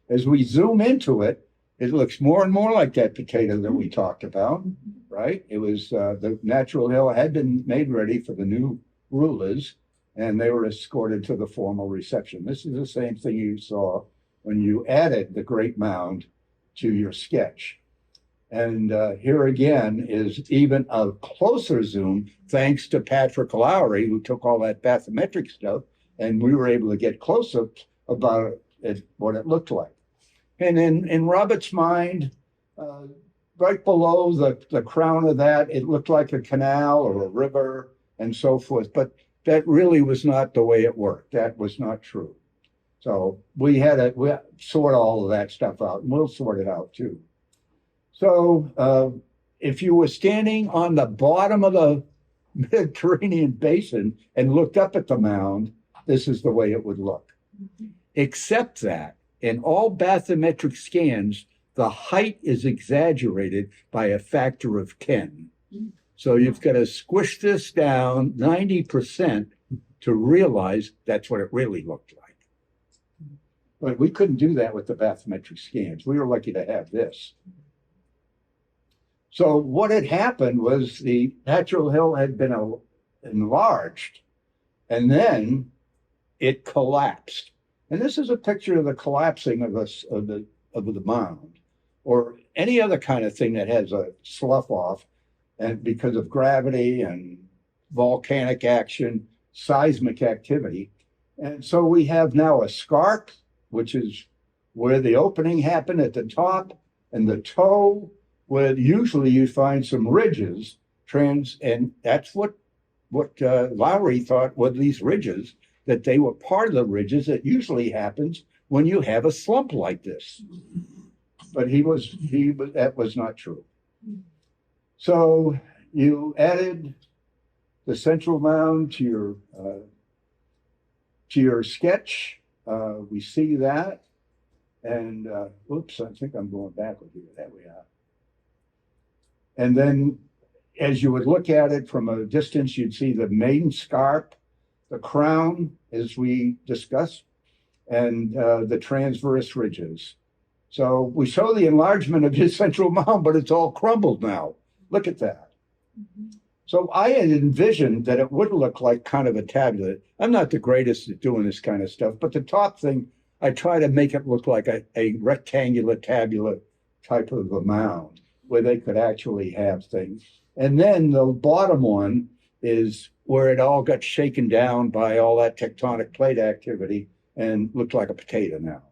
Speaker 1: As we zoom into it, it looks more and more like that potato that we talked about, right? It was the natural hill had been made ready for the new rulers, and they were escorted to the formal reception. This is the same thing you saw when you added the Great Mound to your sketch. And here again is even a closer zoom, thanks to Patrick Lowry, who took all that bathymetric stuff, and we were able to get closer about what it looked like. And in Robert's mind, right below the crown of that, it looked like a canal or a river and so forth. But that really was not the way it worked. That was not true. So we had to sort all of that stuff out, and we'll sort it out too. So if you were standing on the bottom of the Mediterranean basin and looked up at the mound, this is the way it would look. Except that in all bathymetric scans, the height is exaggerated by a factor of 10. So you've got to squish this down 90% to realize that's what it really looked like. But we couldn't do that with the bathymetric scans. We were lucky to have this. So what had happened was the natural hill had been enlarged, and then it collapsed. And this is a picture of the collapsing of the mound, or any other kind of thing that has a slough off, and because of gravity and volcanic action, seismic activity. And so we have now a scarp, which is where the opening happened at the top, and the toe, where usually you find some ridges, and that's what Lowry thought were these ridges, that they were part of the ridges that usually happens when you have a slump like this. But that was not true. So you added the central mound to your sketch. We see that. And oops, I think I'm going backward here. There we are. And then as you would look at it from a distance, you'd see the main scarp, the crown, as we discussed, and the transverse ridges. So we show the enlargement of his central mound, but it's all crumbled now. Look at that. So I had envisioned that it would look like kind of a tablet. I'm not the greatest at doing this kind of stuff, but the top thing, I try to make it look like a rectangular tabular type of a mound where they could actually have things. And then the bottom one is where it all got shaken down by all that tectonic plate activity and looked like a potato now.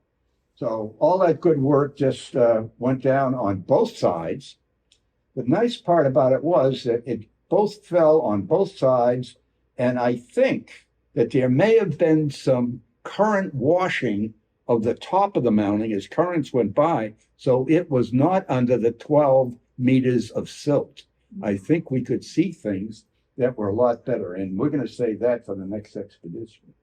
Speaker 1: So all that good work just went down on both sides. The nice part about it was that it both fell on both sides, and I think that there may have been some current washing of the top of the mounting as currents went by, so it was not under the 12 meters of silt. I think we could see things that were a lot better, and we're going to save that for the next expedition.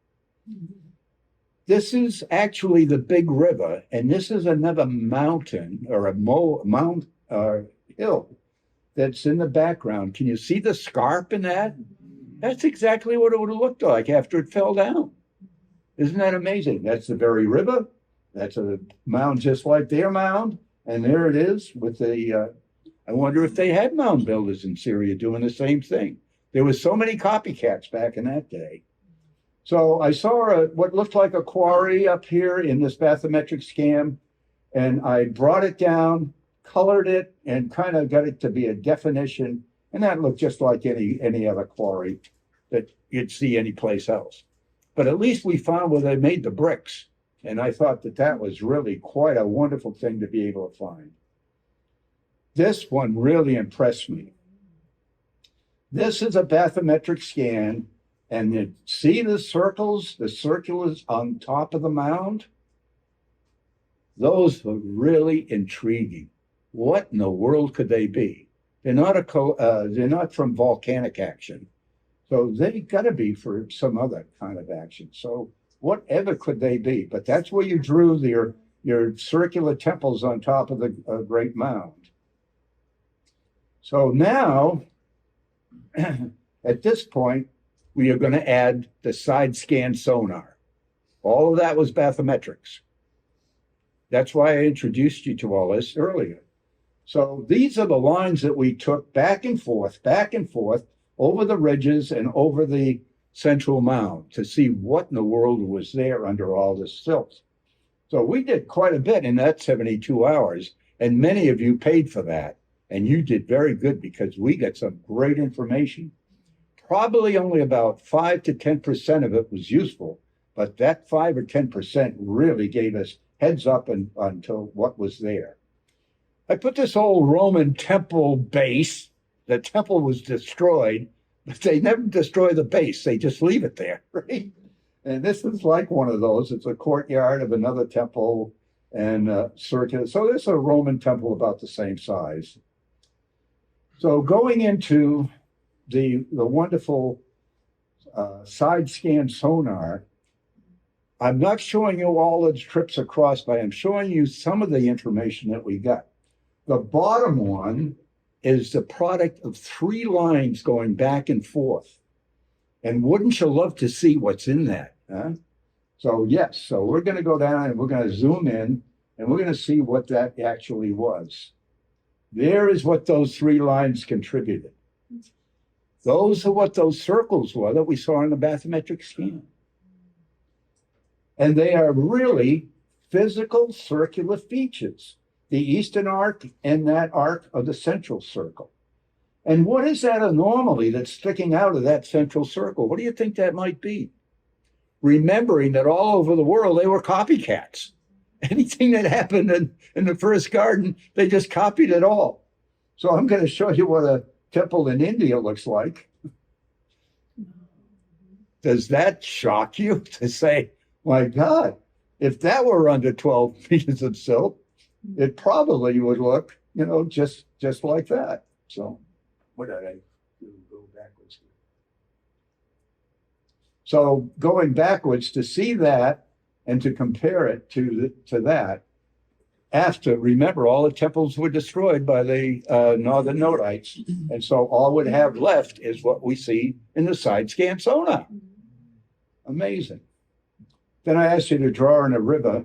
Speaker 1: This is actually the big river, and this is another mountain or a hill that's in the background. Can you see the scarp in that? That's exactly what it would have looked like after it fell down. Isn't that amazing? That's the very river. That's a mound just like their mound. And there it is with the, I wonder if they had mound builders in Syria doing the same thing. There was so many copycats back in that day. So I saw what looked like a quarry up here in this bathymetric scan, and I brought it down, colored it, and kind of got it to be a definition. And that looked just like any other quarry that you'd see anyplace else. But at least we found where they made the bricks. And I thought that was really quite a wonderful thing to be able to find. This one really impressed me. This is a bathymetric scan, and you see the circles, the circulars on top of the mound? Those were really intriguing. What in the world could they be? They're not from volcanic action. So they got to be for some other kind of action. So whatever could they be? But that's where you drew your circular temples on top of the great mound. So now, at this point, we are going to add the side scan sonar. All of that was bathymetrics. That's why I introduced you to all this earlier. So these are the lines that we took back and forth over the ridges and over the central mound to see what in the world was there under all this silt. So we did quite a bit in that 72 hours, and many of you paid for that. And you did very good because we got some great information. Probably only about 5 to 10% of it was useful, but that 5 or 10% really gave us heads up until what was there. I put this old Roman temple base. The temple was destroyed, but they never destroy the base. They just leave it there, right? And this is like one of those. It's a courtyard of another temple and circular. So this is a Roman temple about the same size. So going into the wonderful side scan sonar, I'm not showing you all the trips across, but I'm showing you some of the information that we got. The bottom one is the product of 3 lines going back and forth. And wouldn't you love to see what's in that? Huh? So yes, so we're going to go down and we're going to zoom in and we're going to see what that actually was. There is what those 3 lines contributed. Those are what those circles were that we saw in the bathymetric scan. And they are really physical circular features. The eastern arc and that arc of the central circle. And what is that anomaly that's sticking out of that central circle? What do you think that might be? Remembering that all over the world, they were copycats. Anything that happened in the first garden, they just copied it all. So I'm going to show you what a temple in India looks like. Does that shock you to say, my God, if that were under 12 meters of silt, it probably would look, just like that. So what did I do? Go backwards here. So going backwards to see that and to compare it to that, after, remember, all the temples were destroyed by the northern Nodites. And so all we have left is what we see in the side scan sonar. Amazing. Then I asked you to draw in a river.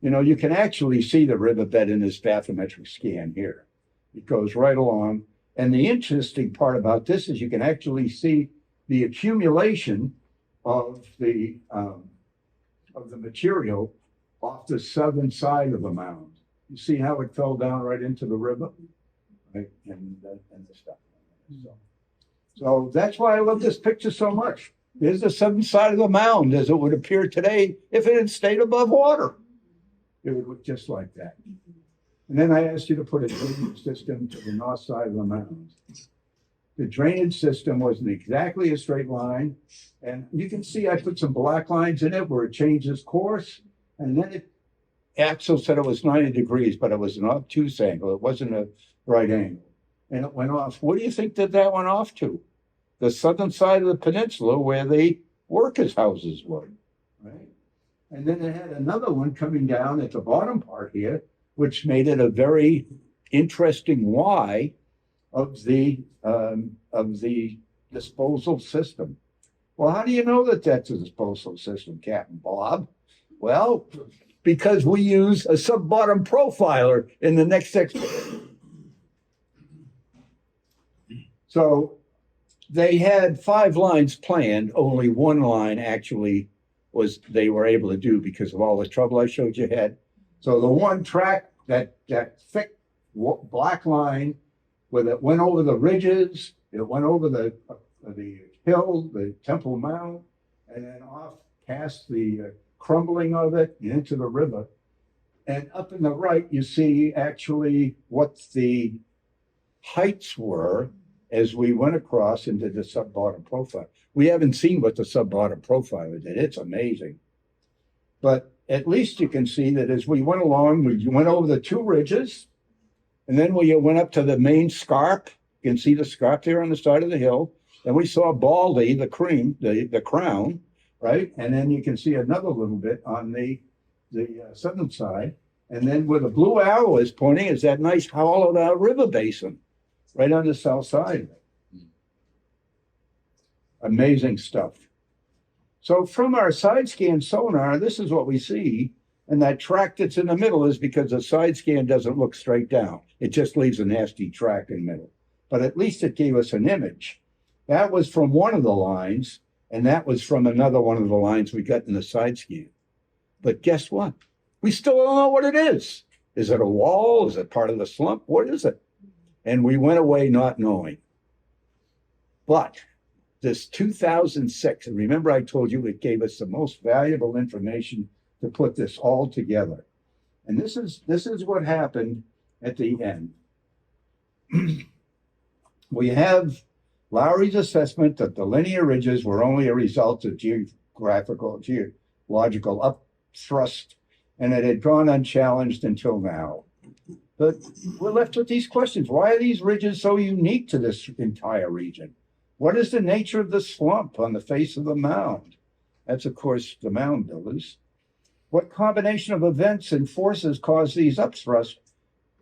Speaker 1: You can actually see the riverbed in this bathymetric scan here. It goes right along. And the interesting part about this is you can actually see the accumulation of the material off the southern side of the mound. You see how it fell down right into the river, right? And the stuff. So that's why I love this picture so much. There's the southern side of the mound as it would appear today if it had stayed above water. It would look just like that. And then I asked you to put a drainage system to the north side of the mound. The drainage system wasn't exactly a straight line. And you can see I put some black lines in it where it changes course. And then Axel said it was 90 degrees, but it was an obtuse angle. It wasn't a right angle. And it went off. What do you think that went off to? The southern side of the peninsula where the workers' houses were, right? And then it had another one coming down at the bottom part here, which made it a very interesting Y of the disposal system. Well, how do you know that that's a disposal system, Captain Bob? Well, because we use a sub-bottom profiler in the next expedition. So they had 5 lines planned. Only 1 line actually they were able to do because of all the trouble I showed you had. So the one track, that thick black line, where it went over the ridges, it went over the hill, the Temple Mount, and then off past the crumbling of it into the river. And up in the right, you see actually what the heights were as we went across into the sub-bottom profile. We haven't seen what the sub-bottom profile did. It's amazing. But at least you can see that as we went along, we went over the 2 ridges, and then we went up to the main scarp. You can see the scarp there on the side of the hill. Then we saw Baldy, the crown, right? And then you can see another little bit on the southern side. And then where the blue arrow is pointing is that nice hollowed out river basin right on the south side. Amazing stuff. So from our side scan sonar, this is what we see. And that track that's in the middle is because the side scan doesn't look straight down. It just leaves a nasty track in the middle. But at least it gave us an image. That was from one of the lines, and that was from another one of the lines we got in the side scan. But guess what? We still don't know what it is. Is it a wall? Is it part of the slump? What is it? And we went away not knowing. But this 2006, and remember I told you it gave us the most valuable information to put this all together. And this is what happened at the end. We have Lowry's assessment that the linear ridges were only a result of geological upthrust, and it had gone unchallenged until now. But we're left with these questions. Why are these ridges so unique to this entire region? What is the nature of the slump on the face of the mound? That's, of course, the mound builders. What combination of events and forces caused these upthrust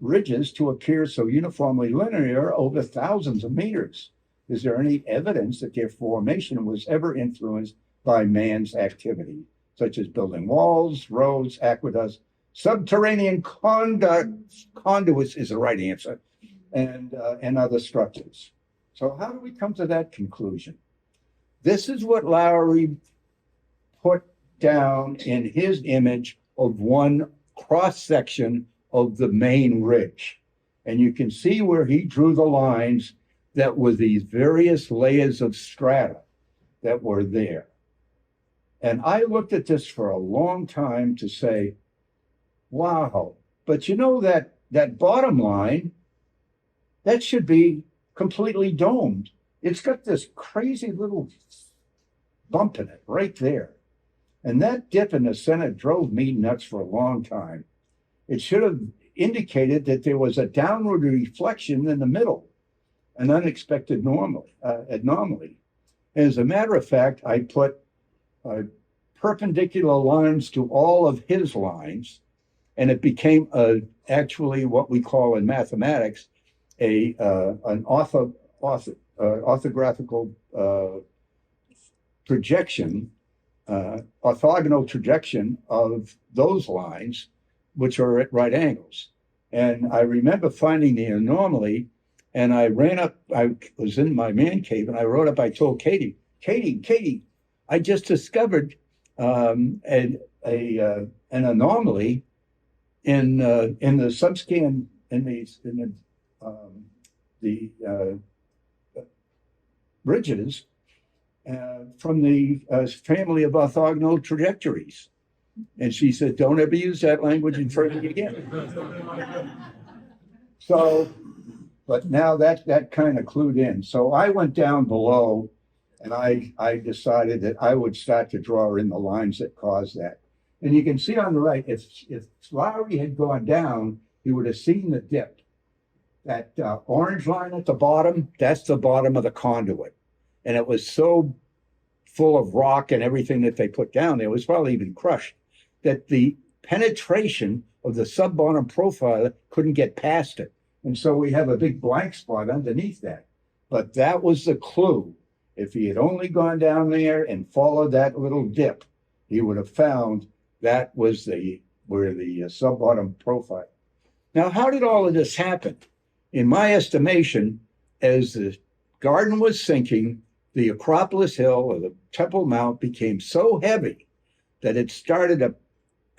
Speaker 1: ridges to appear so uniformly linear over thousands of meters? Is there any evidence that their formation was ever influenced by man's activity, such as building walls, roads, aqueducts, subterranean conduits is the right answer, and other structures? So how do we come to that conclusion? This is what Lowry put down in his image of one cross-section of the main ridge. And you can see where he drew the lines that were these various layers of strata that were there. And I looked at this for a long time to say, wow, but you know that bottom line, that should be completely domed. It's got this crazy little bump in it right there. And that dip in the center drove me nuts for a long time. It should have indicated that there was a downward reflection in the middle, an unexpected anomaly. As a matter of fact, I put perpendicular lines to all of his lines, and it became actually what we call in mathematics an orthographical projection, orthogonal projection of those lines, which are at right angles. And I remember finding the anomaly, and I ran up. I was in my man cave, and I wrote up. I told Katie, I just discovered an anomaly in the subscan in the bridges from the family of orthogonal trajectories. And she said, don't ever use that language in front of me again. So, but now that kind of clued in. So I went down below, and I decided that I would start to draw in the lines that caused that. And you can see on the right, if Lowry had gone down, he would have seen the dip. That orange line at the bottom, that's the bottom of the conduit. And it was so full of rock and everything that they put down there, it was probably even crushed, that the penetration of the sub-bottom profile couldn't get past it. And so we have a big blank spot underneath that. But that was the clue. If he had only gone down there and followed that little dip, he would have found that was where the sub-bottom profile. Now, how did all of this happen? In my estimation, as the garden was sinking, the Acropolis Hill or the Temple Mount became so heavy that it started to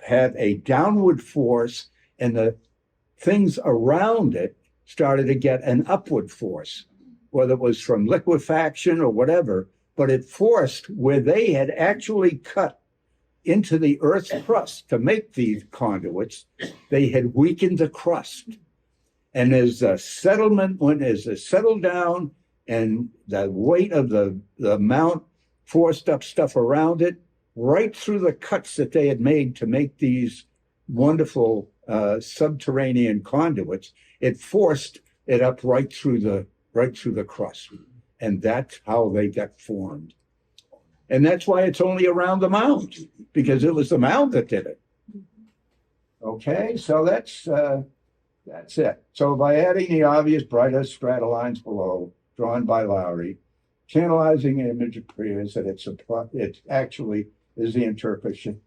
Speaker 1: have a downward force, and the things around it started to get an upward force, whether it was from liquefaction or whatever, but it forced where they had actually cut into the Earth's crust to make these conduits, they had weakened the crust. And as the settlement as it settled down and the weight of the mount forced up stuff around it, right through the cuts that they had made to make these wonderful subterranean conduits, it forced it up right through the crust. And that's how they got formed. And that's why it's only around the mound, because it was the mound that did it. Okay, so that's it. So by adding the obvious brighter strata lines below, drawn by Lowry, channelizing an image appears that it actually is the interpretation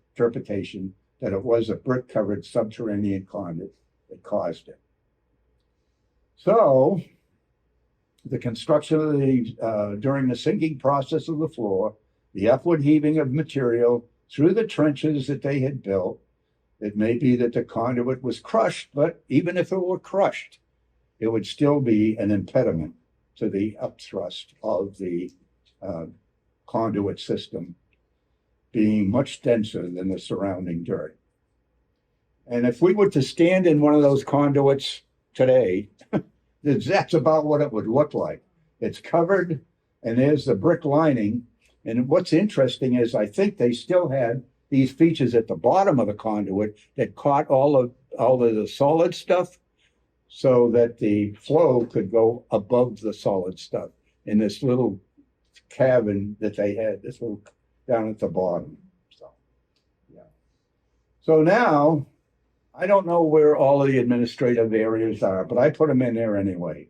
Speaker 1: that it was a brick-covered subterranean conduit that caused it. So the construction of the during the sinking process of the floor, the upward heaving of material through the trenches that they had built, it may be that the conduit was crushed, but even if it were crushed, it would still be an impediment to the upthrust of the conduit system, being much denser than the surrounding dirt. And if we were to stand in one of those conduits today, that's about what it would look like. It's covered, and there's the brick lining. And what's interesting is I think they still had these features at the bottom of the conduit that caught all of the solid stuff so that the flow could go above the solid stuff in this little cabin that they had, this little down at the bottom. So, yeah. So now, I don't know where all of the administrative areas are, but I put them in there anyway.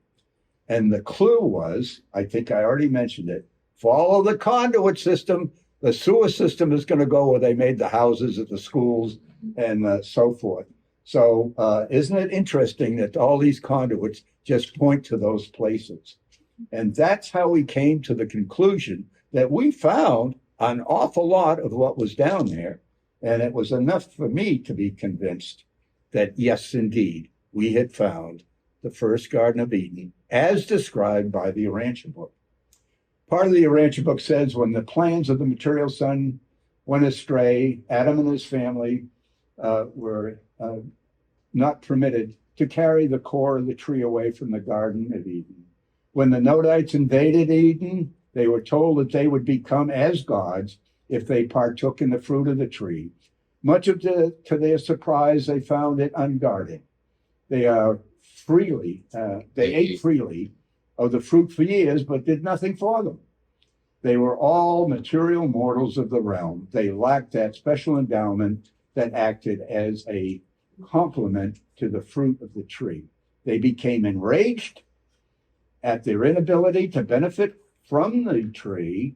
Speaker 1: And the clue was, I think I already mentioned it, follow the conduit system. The sewer system is going to go where they made the houses at the schools and so forth. So isn't it interesting that all these conduits just point to those places? And that's how we came to the conclusion that we found an awful lot of what was down there. And it was enough for me to be convinced that, yes, indeed, we had found the first Garden of Eden, as described by the Urantia book. Part of the Urantia book says when the plans of the material sun went astray, Adam and his family were not permitted to carry the core of the tree away from the Garden of Eden. When the Nodites invaded Eden, they were told that they would become as gods if they partook in the fruit of the tree. Much of to their surprise, they found it unguarded. They ate freely of the fruit for years, but did nothing for them. They were all material mortals of the realm. They lacked that special endowment that acted as a complement to the fruit of the tree. They became enraged at their inability to benefit from the tree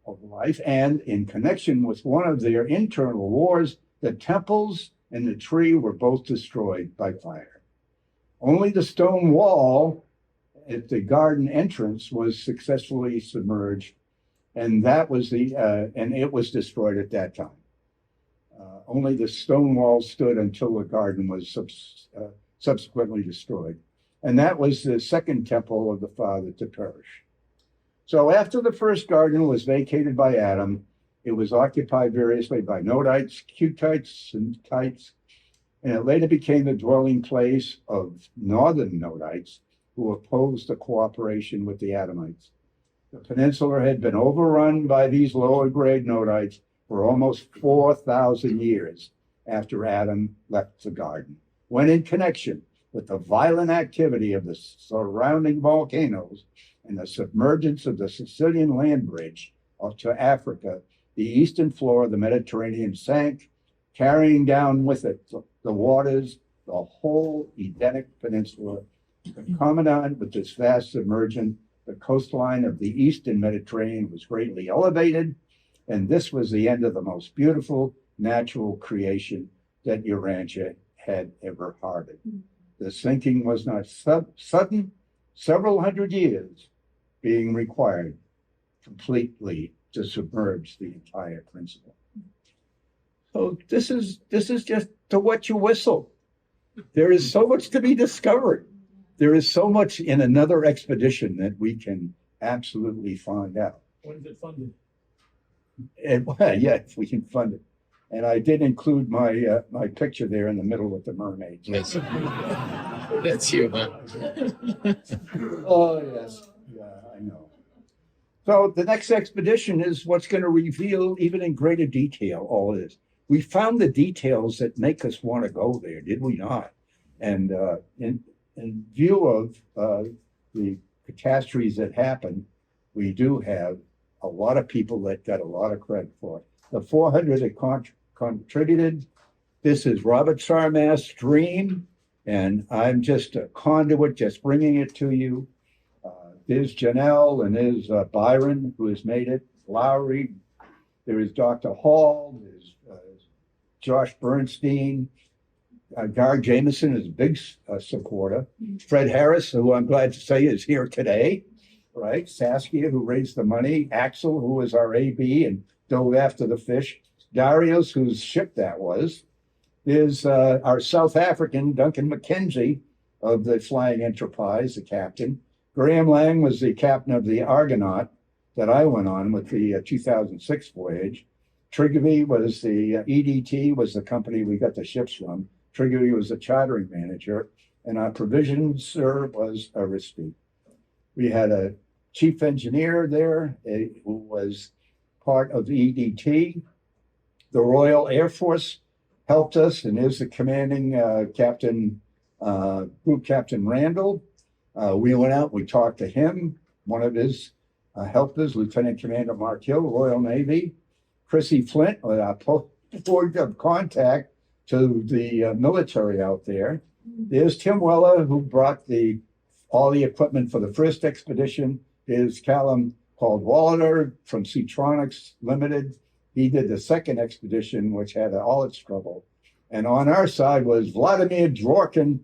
Speaker 1: of life, and in connection with one of their internal wars, the temples and the tree were both destroyed by fire. Only the stone wall at the garden entrance was successfully submerged, and it was destroyed at that time. Only the stone wall stood until the garden was subsequently destroyed. And that was the second temple of the Father to perish. So after the first garden was vacated by Adam, it was occupied variously by Nodites, Cutites, and Hittite, and it later became the dwelling place of northern Nodites who opposed the cooperation with the Adamites. The peninsula had been overrun by these lower grade Nodites for almost 4,000 years after Adam left the garden, when in connection with the violent activity of the surrounding volcanoes and the submergence of the Sicilian land bridge to Africa, the eastern floor of the Mediterranean sank, carrying down with it the waters, the whole Edenic Peninsula. Concomitant with this vast submersion, the coastline of the eastern Mediterranean was greatly elevated, and this was the end of the most beautiful natural creation that Urantia had ever harbored. The sinking was not sudden, several hundred years being required completely to submerge the entire principle. So this is just to wet your whistle. There is so much to be discovered. There is so much in another expedition that we can absolutely find out.
Speaker 10: When is it funded?
Speaker 1: And, well, yeah, if we can fund it. And I did include my my picture there in the middle with the mermaids.
Speaker 12: That's you, huh?
Speaker 1: Oh, yes. Yeah, I know. So the next expedition is what's going to reveal, even in greater detail, all this. We found the details that make us want to go there, did we not? And in view of the catastrophes that happened, we do have a lot of people that got a lot of credit for it. The 400 that contributed, this is Robert Sarmas' dream, and I'm just a conduit, just bringing it to you. There's Janelle, and there's Byron, who has made it, Lowry, there is Dr. Hall, there's Josh Bernstein, Gar Jameson is a big supporter. Fred Harris, who I'm glad to say is here today, right? Saskia, who raised the money. Axel, who was our AB and dove after the fish. Darius, whose ship that was. There's our South African, Duncan McKenzie, of the Flying Enterprise, the captain. Graham Lang was the captain of the Argonaut that I went on with the 2006 voyage. Triggerby was the EDT, was the company we got the ships from. Triggerby was the chartering manager, and our provisioner was Aristi. We had a chief engineer there who was part of the EDT. The Royal Air Force helped us, and there's the commanding captain, Group Captain Randall. We went out, we talked to him, one of his helpers, Lieutenant Commander Mark Hill, Royal Navy. Chrissy Flint, our point of contact to the military out there. There's Tim Weller, who brought all the equipment for the first expedition. There's Callum Caldwaller from Seatronics Limited. He did the second expedition, which had all its trouble. And on our side was Vladimir Dworkin,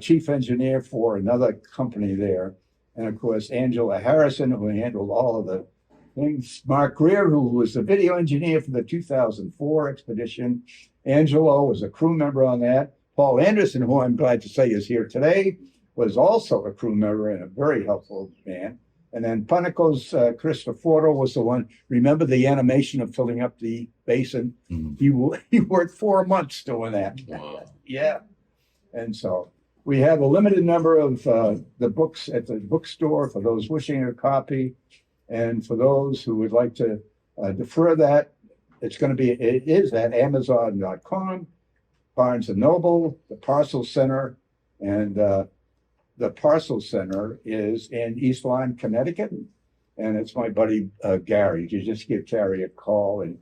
Speaker 1: chief engineer for another company there. And of course, Angela Harrison, who handled all of the things. Mark Greer, who was the video engineer for the 2004 expedition. Angelo was a crew member on that. Paul Anderson, who I'm glad to say is here today, was also a crew member and a very helpful man. And then Panico's Cristoforo was the one. Remember the animation of filling up the basin?
Speaker 12: Mhm.
Speaker 1: He worked 4 months doing that.
Speaker 12: Wow.
Speaker 1: Yeah. And so we have a limited number of the books at the bookstore for those wishing a copy. And for those who would like to defer that, it is at Amazon.com, Barnes and Noble, the Parcel Center, and the Parcel Center is in East Lyme, Connecticut. And it's my buddy Gary. You just give Gary a call and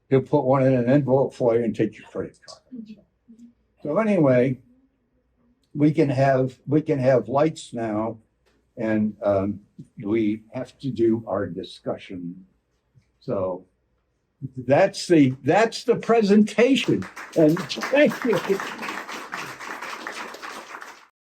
Speaker 1: he'll put one in an envelope for you and take your credit card. So anyway, we can have lights now, and we have to do our discussion. So that's the presentation. And thank you.